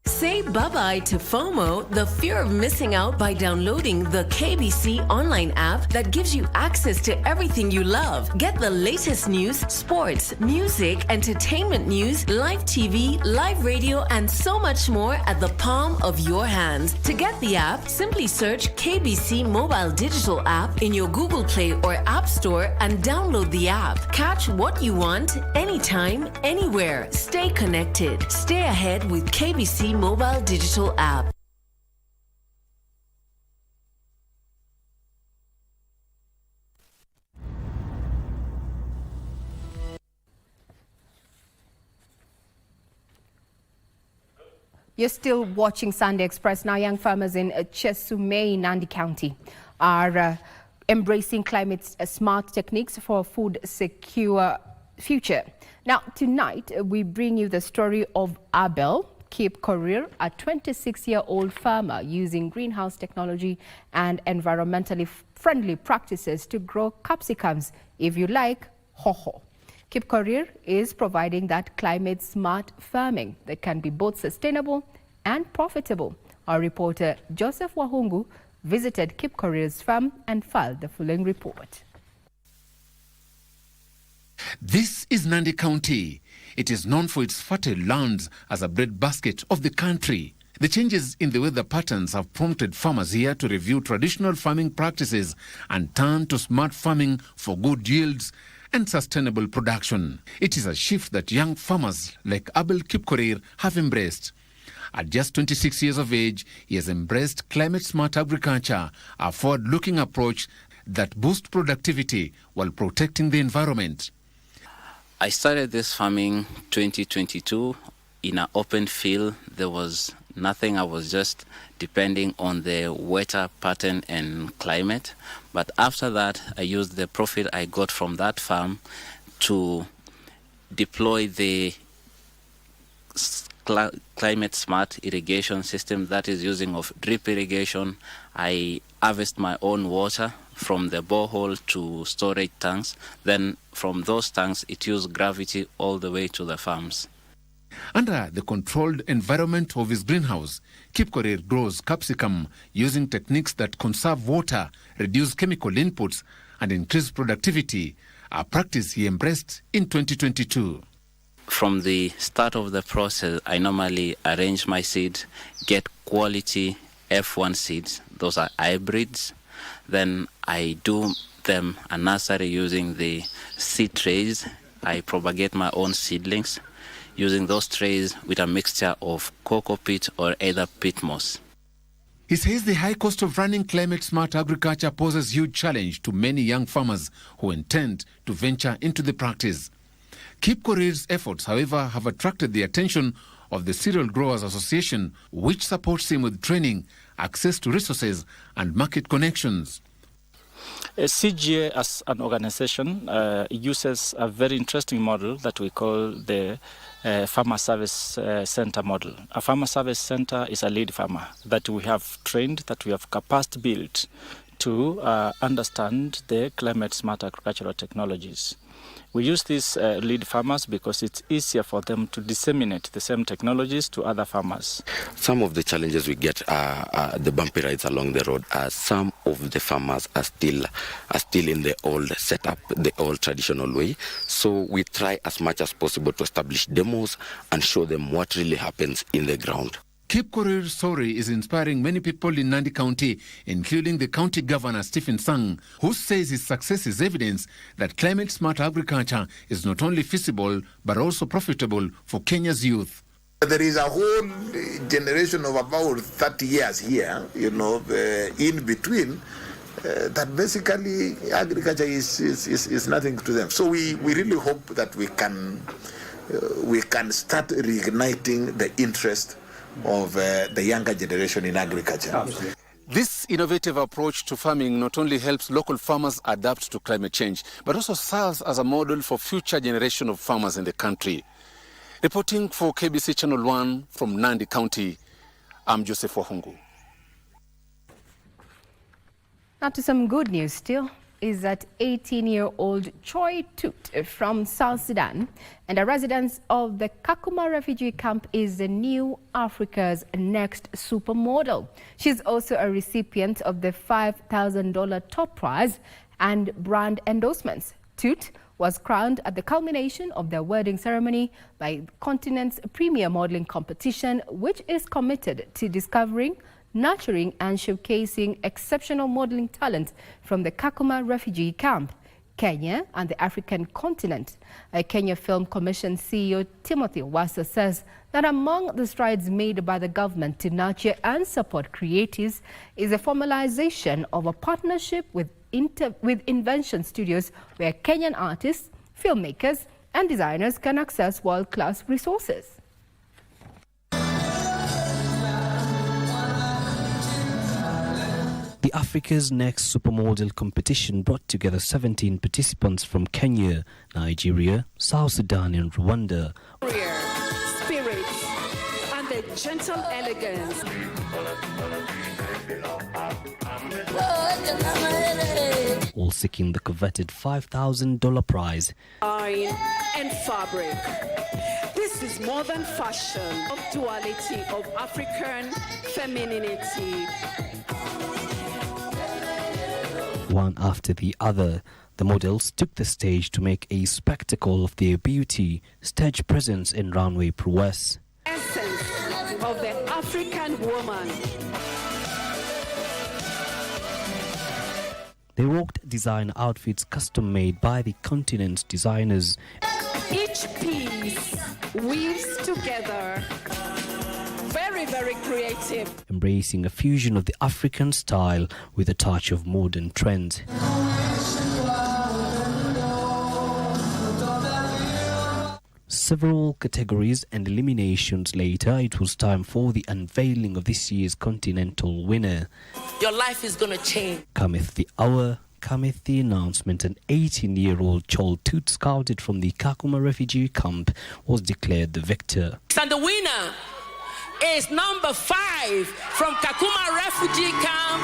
Say bye-bye to FOMO, the fear of missing out, by downloading the KBC Online app that gives you access to everything you love. Get the latest news, sports, music, entertainment news, live TV, live radio, and so much more at the palm of your hands. To get the app, simply search KBC Mobile Digital App in your Google Play or App Store and download the app. Catch what you want, anytime, anywhere. Stay connected. Stay ahead with KBC Mobile Digital App. You're still watching Sunday Express. Now, young farmers in Chesumei, Nandi County are embracing climate-smart techniques for a food-secure future. Now, tonight, we bring you the story of Abel Kipkorir, a 26-year-old farmer using greenhouse technology and environmentally friendly practices to grow capsicums, if you like, hoho. Kipkorir is providing that climate-smart farming that can be both sustainable and profitable. Our reporter Joseph Wahungu visited Kipkorir's farm and filed the following report. This is Nandi County. It is known for its fertile lands as a breadbasket of the country. The changes in the weather patterns have prompted farmers here to review traditional farming practices and turn to smart farming for good yields and sustainable production. It is a shift that young farmers like Abel Kipkorir have embraced. At just 26 years of age, he has embraced climate-smart agriculture, a forward-looking approach that boosts productivity while protecting the environment. I started this farming 2022 in an open field. There was nothing. I was just depending on the weather pattern and climate. But after that, I used the profit I got from that farm to deploy the climate smart irrigation system that is using of drip irrigation. I harvest my own water from the borehole to storage tanks. Then from those tanks, it uses gravity all the way to the farms. Under the controlled environment of his greenhouse, Kipkorir grows capsicum using techniques that conserve water, reduce chemical inputs, and increase productivity, a practice he embraced in 2022. From the start of the process, I normally arrange my seeds, get quality F1 seeds. Those are hybrids. Then I do them a nursery using the seed trays. I propagate my own seedlings using those trays with a mixture of cocoa peat or either peat moss. He says the high cost of running climate-smart agriculture poses huge challenge to many young farmers who intend to venture into the practice. Kipkorir's efforts, however, have attracted the attention of the Cereal Growers Association, which supports him with training, access to resources, and market connections. CGA as an organization uses a very interesting model that we call the Farmer Service Center model. A Farmer Service Center is a lead farmer that we have trained, that we have capacity built to understand the climate-smart agricultural technologies. We use these lead farmers because it's easier for them to disseminate the same technologies to other farmers. Some of the challenges we get are the bumpy rides along the road. Some of the farmers are still in the old setup, the old traditional way. So we try as much as possible to establish demos and show them what really happens in the ground. Kipkorir's story is inspiring many people in Nandi County, including the county governor, Stephen Sang, who says his success is evidence that climate-smart agriculture is not only feasible, but also profitable for Kenya's youth. There is a whole generation of about 30 years here, in between, that basically agriculture is nothing to them. So we really hope that we can start reigniting the interest of the younger generation in agriculture. Absolutely. This innovative approach to farming not only helps local farmers adapt to climate change, but also serves as a model for future generation of farmers in the country. Reporting for KBC Channel 1 from Nandi County, I'm Joseph Wahungu. Now to some good news still. Is that 18-year-old Choi Tut from South Sudan and a resident of the Kakuma refugee camp is the new Africa's next supermodel. She's also a recipient of the $5,000 top prize and brand endorsements. Tut was crowned at the culmination of their wedding ceremony by the continent's premier modeling competition, which is committed to discovering, nurturing and showcasing exceptional modeling talent from the Kakuma refugee camp, Kenya and the African continent. Kenya Film Commission CEO Timothy Wasa says that among the strides made by the government to nurture and support creatives is a formalization of a partnership with Invention Studios, where Kenyan artists, filmmakers and designers can access world-class resources. The Africa's Next Supermodel competition brought together 17 participants from Kenya, Nigeria, South Sudan and Rwanda. Spirit and the gentle elegance. All seeking the coveted $5,000 prize. Iron and fabric. This is more than fashion, of duality of African femininity. One after the other, the models took the stage to make a spectacle of their beauty, stage presence and runway prowess. Essence of the African woman. They rocked design outfits custom-made by the continent's designers. Each piece weaves together. Very, very creative. Embracing a fusion of the African style with a touch of modern trends. Several categories and eliminations later, it was time for the unveiling of this year's continental winner. Your life is going to change. Cometh the hour, cometh the announcement. An 18-year-old Choi Tut, scouted from the Kakuma refugee camp, was declared the victor. And the winner is number 5 from Kakuma refugee camp.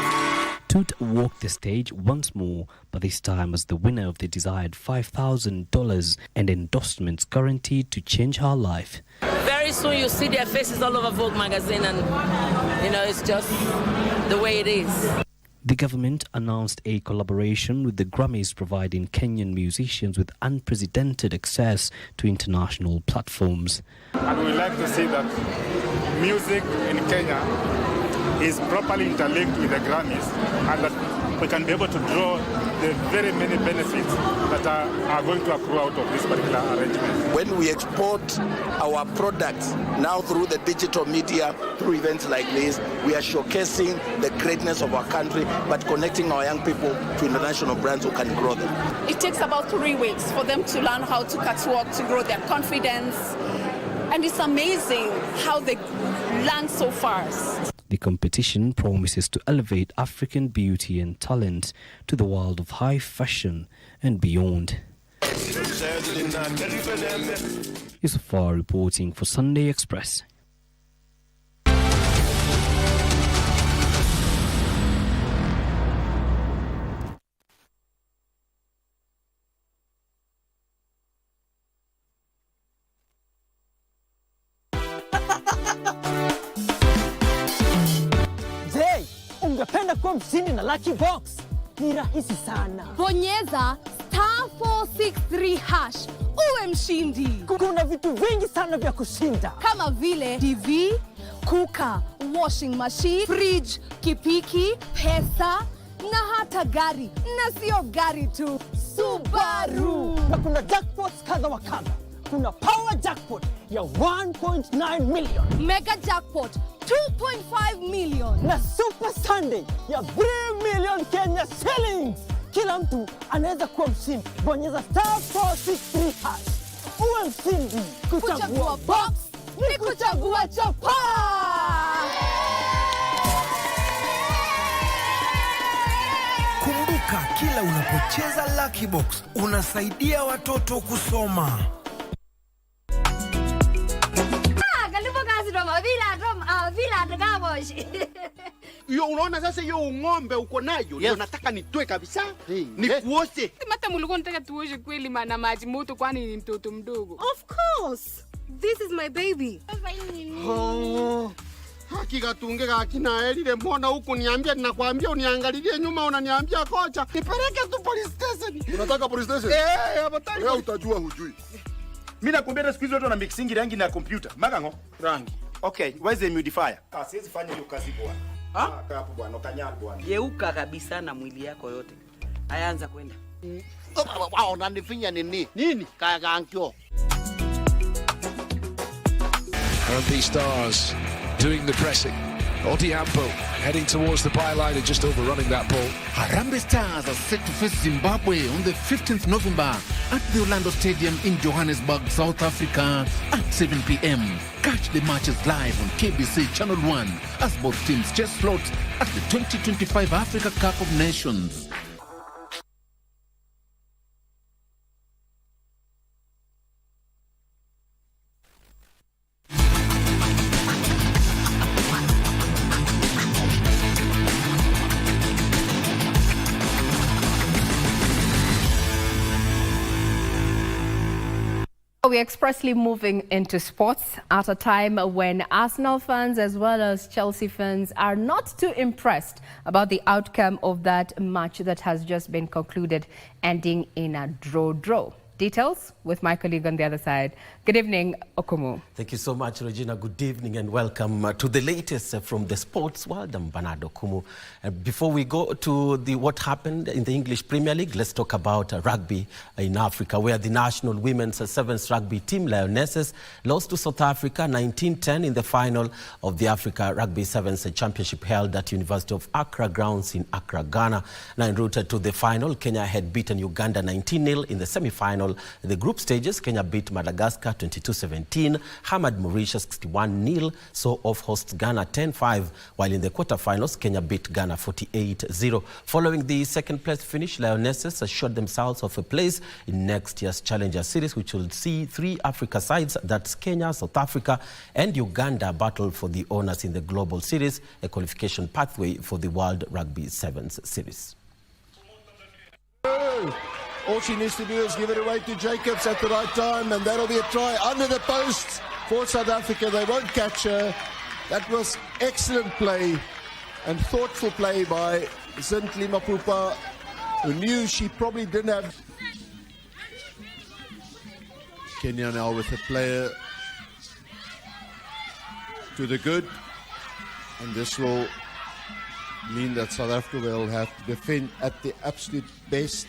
Toot walked the stage once more, but this time as the winner of the desired $5,000 and endorsements guaranteed to change her life. Very soon you'll see their faces all over Vogue magazine, and it's just the way it is. The government announced a collaboration with the Grammys, providing Kenyan musicians with unprecedented access to international platforms. And we like to see that music in Kenya is properly interlinked with the Grammys, and that we can be able to draw the very many benefits that are going to accrue out of this particular arrangement. When we export our products now through the digital media, through events like this, we are showcasing the greatness of our country, but connecting our young people to international brands who can grow them. It takes about 3 weeks for them to learn how to catwalk, to grow their confidence. And it's amazing how they learn so fast. The competition promises to elevate African beauty and talent to the world of high fashion and beyond. Yusufar reporting for Sunday Express. Ungependa kuwa mshindi na Lucky Box? Ni rahisi sana. Bonyeza *463# uwe mshindi. Kuna vitu vingi sana vya kushinda, kama vile TV, kuka, washing machine, fridge, kipiki, pesa na hata gari. Na sio gari tu, Subaru. Na kuna jackpots kadha wa kadha. Kuna power jackpot ya 1.9 million, mega jackpot 2.5 million, na super Sunday ya 3 million Kenya shillings. Kila mtu anaweza kuwa mshindi. Bonyeza *463#. Uwe mshindi. Kuchagua box ni kuchagua chapa. Kumbuka, kila unapocheza Lucky Box unasaidia watoto kusoma. Yo, unaona sasa hiyo ng'ombe uko nayo, ndio nataka nitoe kabisa. Nikuoshe. Mata mulikuwa nataka tuoshe kweli maana maji moto, kwani ni mtoto mdogo. Of course. This is my baby. Oh. Hakika tungeka akina Elile, mbona huku niambia, ninakwambia uniangalilie nyuma, unaniambia kocha. Nipeleke tu police station. Unataka police station? Hapo wewe utajua hujui. Mimi nakwambia siku hizo watu na mixing rangi na computer. Magango? Rangi. Okay, where's the humidifier? Siwezi fanya hiyo kazi bwana. Kaa hapo bwana, ukanyana bwana. Geuka kabisa na mwili yako yote. Ayaanza kwenda. Wao unanifinya nini? Nini? Kagankyo. Harambee Stars doing the pressing. Odiampo heading towards the byline and just overrunning that ball. Harambee Stars are set to face Zimbabwe on the 15th November at the Orlando Stadium in Johannesburg, South Africa at 7 p.m. Catch the matches live on KBC Channel 1 as both teams chase slots at the 2025 Africa Cup of Nations. We're expressly moving into sports at a time when Arsenal fans as well as Chelsea fans are not too impressed about the outcome of that match that has just been concluded, ending in a draw. Details with my colleague on the other side. Good evening, Okumu. Thank you so much, Regina. Good evening and welcome to the latest from the sports world. I'm Bernard Okumu. Before we go to what happened in the English Premier League, let's talk about rugby in Africa, where the national women's sevens rugby team, Lionesses, lost to South Africa 19-10 in the final of the Africa Rugby Sevens Championship held at University of Accra grounds in Accra, Ghana. Now en route to the final, Kenya had beaten Uganda 19-0 in the semi-final final. In the group stages, Kenya beat Madagascar 22-17, hammered Mauritius 61-0, saw off host Ghana 10-5, while in the quarterfinals, Kenya beat Ghana 48-0. Following the second place finish, Lionesses assured themselves of a place in next year's Challenger Series, which will see 3 Africa sides, that's Kenya, South Africa and Uganda, battle for the honours in the Global Series, a qualification pathway for the World Rugby Sevens Series. All she needs to do is give it away to Jacobs at the right time, and that'll be a try under the post for South Africa. They won't catch her. That was excellent play and thoughtful play by Zintle Mapupa, who knew she probably didn't have. Kenya now with a player to the good, and this will mean that South Africa will have to defend at the absolute best.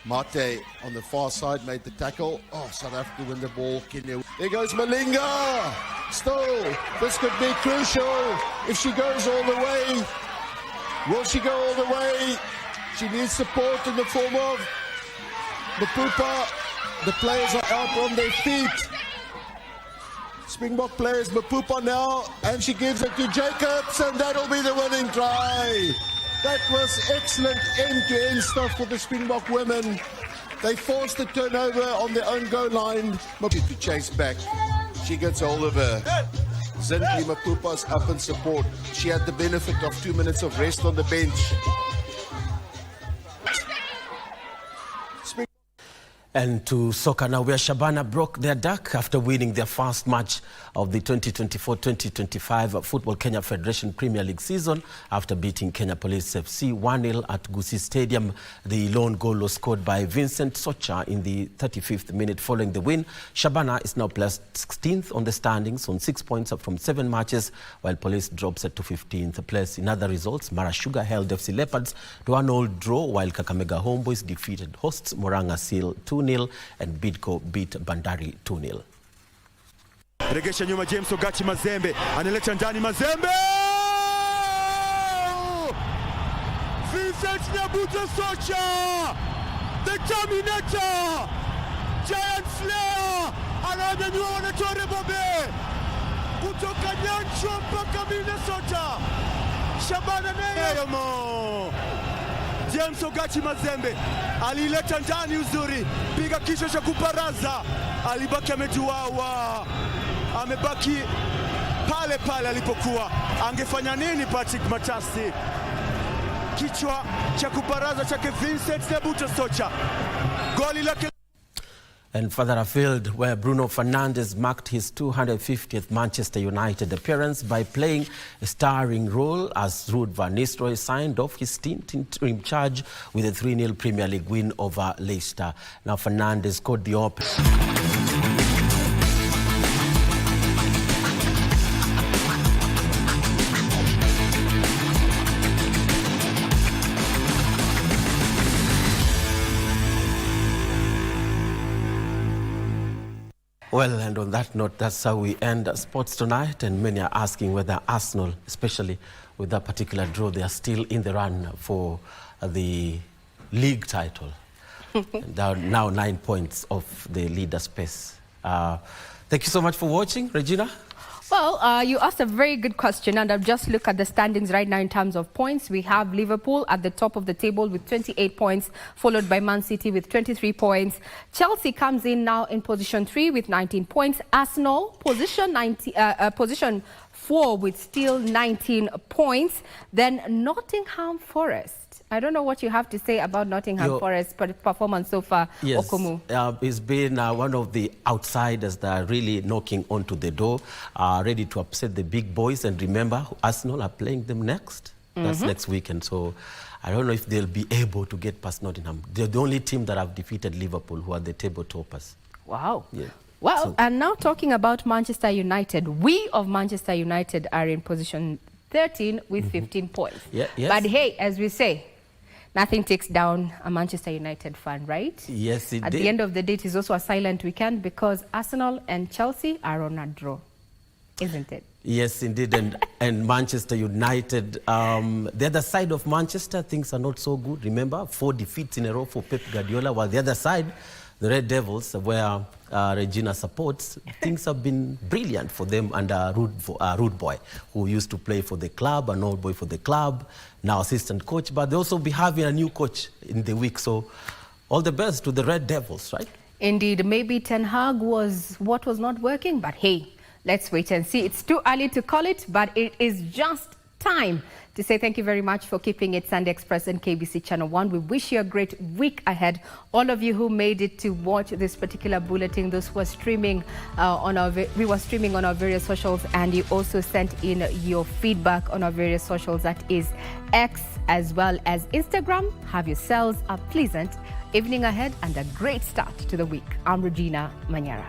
Mate on the far side made the tackle. Oh, South Africa win the ball. Kenya. There goes Malinga. Still, this could be crucial if she goes all the way. Will she go all the way? She needs support in the form of Mapupa. The players are out on their feet. Springbok players, Mapupa now, and she gives it to Jacobs, and that'll be the winning try. That was excellent end-to-end stuff for the Springbok women. They forced the turnover on their own goal line. To chase back. She gets hold of her. Zintle Mapupa's up in support. She had the benefit of 2 minutes of rest on the bench. And to soccer now, where Shabana broke their duck after winning their first match of the 2024-2025 Football Kenya Federation Premier League season after beating Kenya Police FC 1-0 at Gusii Stadium. The lone goal was scored by Vincent Socha in the 35th minute. Following the win, Shabana is now placed 16th on the standings on 6 points up from 7 matches, while Police drops it to 15th place. In other results, Mara Sugar held FC Leopards to an all draw, while Kakamega Homeboys defeated hosts Moranga Seal 2-0 and Bidco beat Bandari 2-0. Regesha nyuma James Ogachi Mazembe, analeta ndani Mazembe! Vincent Nyabuto Socha! The Terminator! Giant Slayer! Ananyanyua wanatore Bobe! Kutoka Nyancho mpaka Minnesota! Shabana Neyomo! James Ogachi Mazembe alileta ndani uzuri, piga kichwa cha kuparaza, alibaki ametuawa, amebaki pale pale alipokuwa. Angefanya nini Patrick Matasi? Kichwa cha kuparaza chake Vincent Nyabuto Socha, goli lake. And further afield, where Bruno Fernandes marked his 250th Manchester United appearance by playing a starring role as Ruud van Nistelrooy signed off his stint in charge with a 3-0 Premier League win over Leicester. Now Fernandes scored the opener. Well, and on that note, that's how we end sports tonight. And many are asking whether Arsenal, especially with that particular draw, they are still in the run for the league title. They are now 9 points off the leader space. Thank you so much for watching, Regina. Well, you asked a very good question, and I've just looked at the standings right now in terms of points. We have Liverpool at the top of the table with 28 points, followed by Man City with 23 points. Chelsea comes in now in position 3 with 19 points. Arsenal, position 4 with still 19 points. Then Nottingham Forest. I don't know what you have to say about Nottingham Forest performance so far, yes, Okumu. It's been one of the outsiders that are really knocking onto the door, ready to upset the big boys. And remember, Arsenal are playing them next. That's next weekend. So I don't know if they'll be able to get past Nottingham. They're the only team that have defeated Liverpool, who are the table toppers. Wow. Yeah. Well, So, and now talking about Manchester United, we of Manchester United are in position 13 with 15 points. Yeah, yes. But hey, as we say, nothing takes down a Manchester United fan, right? Yes, it At did. the end of the day, it is also a silent weekend because Arsenal and Chelsea are on a draw, isn't it? Yes, indeed, and Manchester United. The other side of Manchester, things are not so good. Remember, 4 defeats in a row for Pep Guardiola, while the other side, the Red Devils, where Regina supports, things have been brilliant for them under Rude Boy, who used to play for the club, an old boy for the club, now assistant coach, but they also be having a new coach in the week. So all the best to the Red Devils, right? Indeed, maybe Ten Hag was what was not working, but hey, let's wait and see. It's too early to call it, but it is just time to say thank you very much for keeping it Sunday Express and KBC Channel 1. We wish you a great week ahead. All of you who made it to watch this particular bulletin, those who were streaming we were streaming on our various socials, and you also sent in your feedback on our various socials, that is X as well as Instagram. Have yourselves a pleasant evening ahead and a great start to the week. I'm Regina Manyara.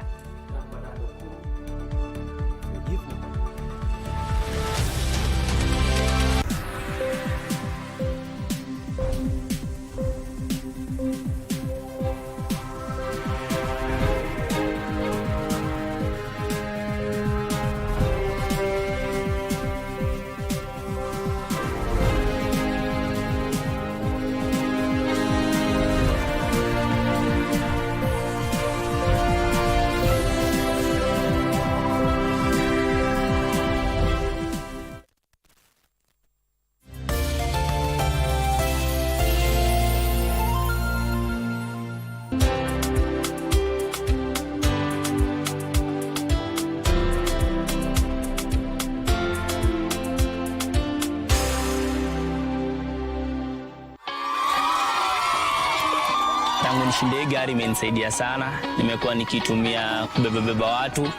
Tangu nishinde gari imenisaidia sana. Nimekuwa nikitumia kubebeba watu.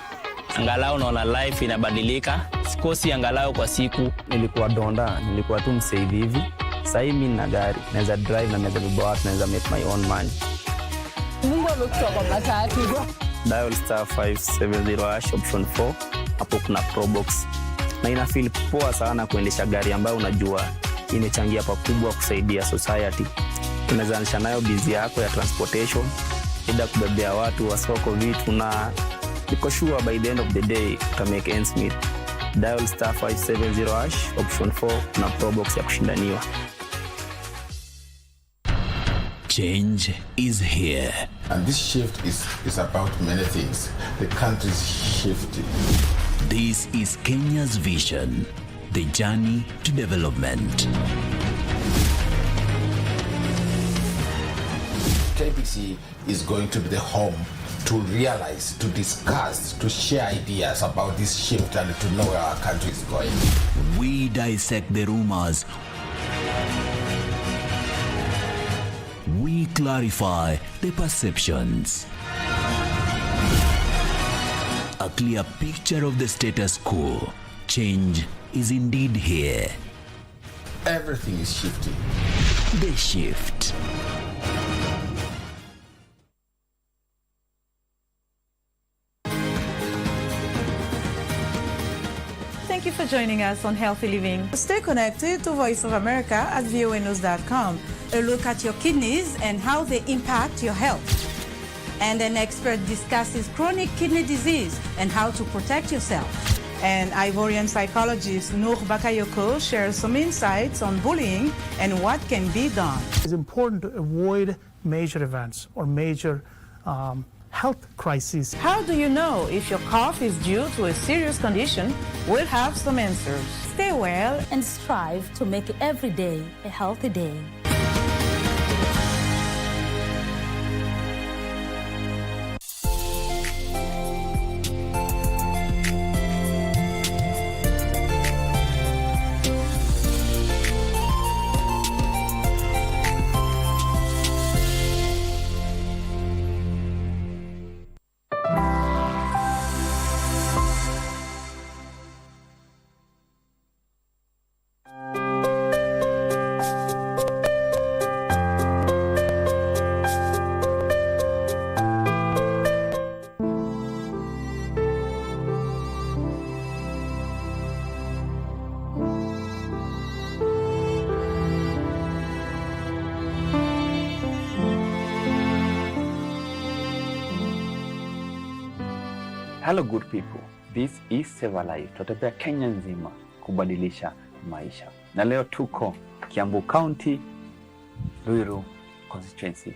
Angalau naona life inabadilika. Sikosi angalau kwa siku. Nilikuwa donda, nilikuwa tu msaivi hivi. Sasa hivi mimi nina gari, naweza drive na naweza beba watu, naweza make my own money. Mungu amekutoa kwa matatu. Dial *570# option 4. Hapo kuna Pro Box. Na ina feel poa sana kuendesha gari ambayo unajua imechangia pakubwa kusaidia society. Unaweza nayo busy yako ya transportation, ida kubebea watu wa soko vitu, na niko sure by the end of the day uta make ends meet. Dial *570# option 4 na Pro Box ya kushindaniwa. Change is here. And this shift is about many things. The country's shifting. This is Kenya's vision, the journey to development. KBC is going to be the home to realize, to discuss, to share ideas about this shift and to know where our country is going. We dissect the rumors. We clarify the perceptions. A clear picture of the status quo. Change is indeed here. Everything is shifting. The shift. Thank you for joining us on Healthy Living. Stay connected to Voice of America at voanews.com. A look at your kidneys and how they impact your health. And an expert discusses chronic kidney disease and how to protect yourself. And Ivorian psychologist Noor Bakayoko shares some insights on bullying and what can be done. It's important to avoid major events or major health crises. How do you know if your cough is due to a serious condition? We'll have some answers. Stay well and strive to make every day a healthy day. Hello, good people. This is Save a Life. Tutatembea Kenya nzima kubadilisha maisha. Na leo tuko Kiambu County, Ruiru constituency.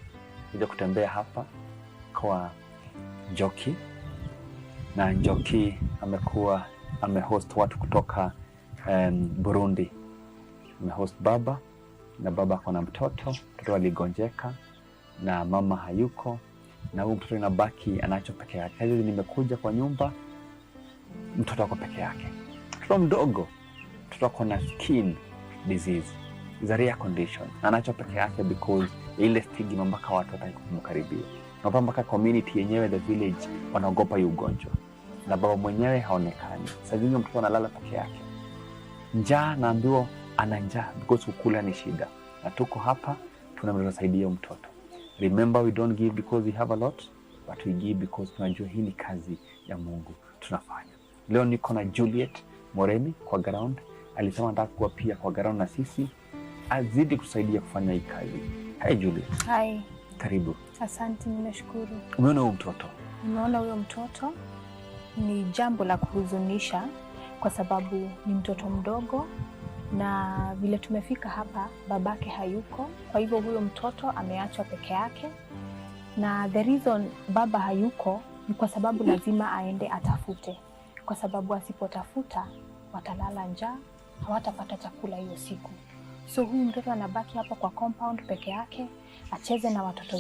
Kuja kutembea hapa kwa Njoki. Na Njoki amehost watu kutoka Burundi. Amehost baba, na baba kuna mtoto aligonjeka na mama hayuko, na huyu mtoto inabaki anacho peke yake. Hivi nimekuja kwa nyumba, mtoto ako peke yake. Mtoto mdogo, mtoto ako na skin disease. Is a rare condition. Anacho peke yake because ile stigma mpaka watu wataki kumkaribia. Na mpaka community yenyewe, the village, wanaogopa yu ugonjwa. Na baba mwenyewe haonekani. Sasa hivi mtoto analala peke yake. Njaa, naambiwa ana njaa because kukula ni shida. Na tuko hapa tunamsaidia mtoto. Remember, we don't give because we have a lot, but we give because tunajua hii ni kazi ya Mungu tunafanya. Leo niko na Juliet Moremi kwa ground. Alisema nataka kuwa pia kwa ground na sisi azidi kusaidia kufanya hii kazi. Hi Juliet. Hi. Karibu. Asante, nimeshukuru. Umeona huyo mtoto? Nimeona huyo mtoto. Ni jambo la kuhuzunisha kwa sababu ni mtoto mdogo, na vile tumefika hapa babake hayuko. Kwa hivyo huyo mtoto ameachwa peke yake, na the reason baba hayuko ni kwa sababu lazima aende atafute, kwa sababu asipotafuta watalala njaa, hawatapata chakula hiyo siku. So huyu mtoto anabaki hapa kwa compound peke yake, acheze na watoto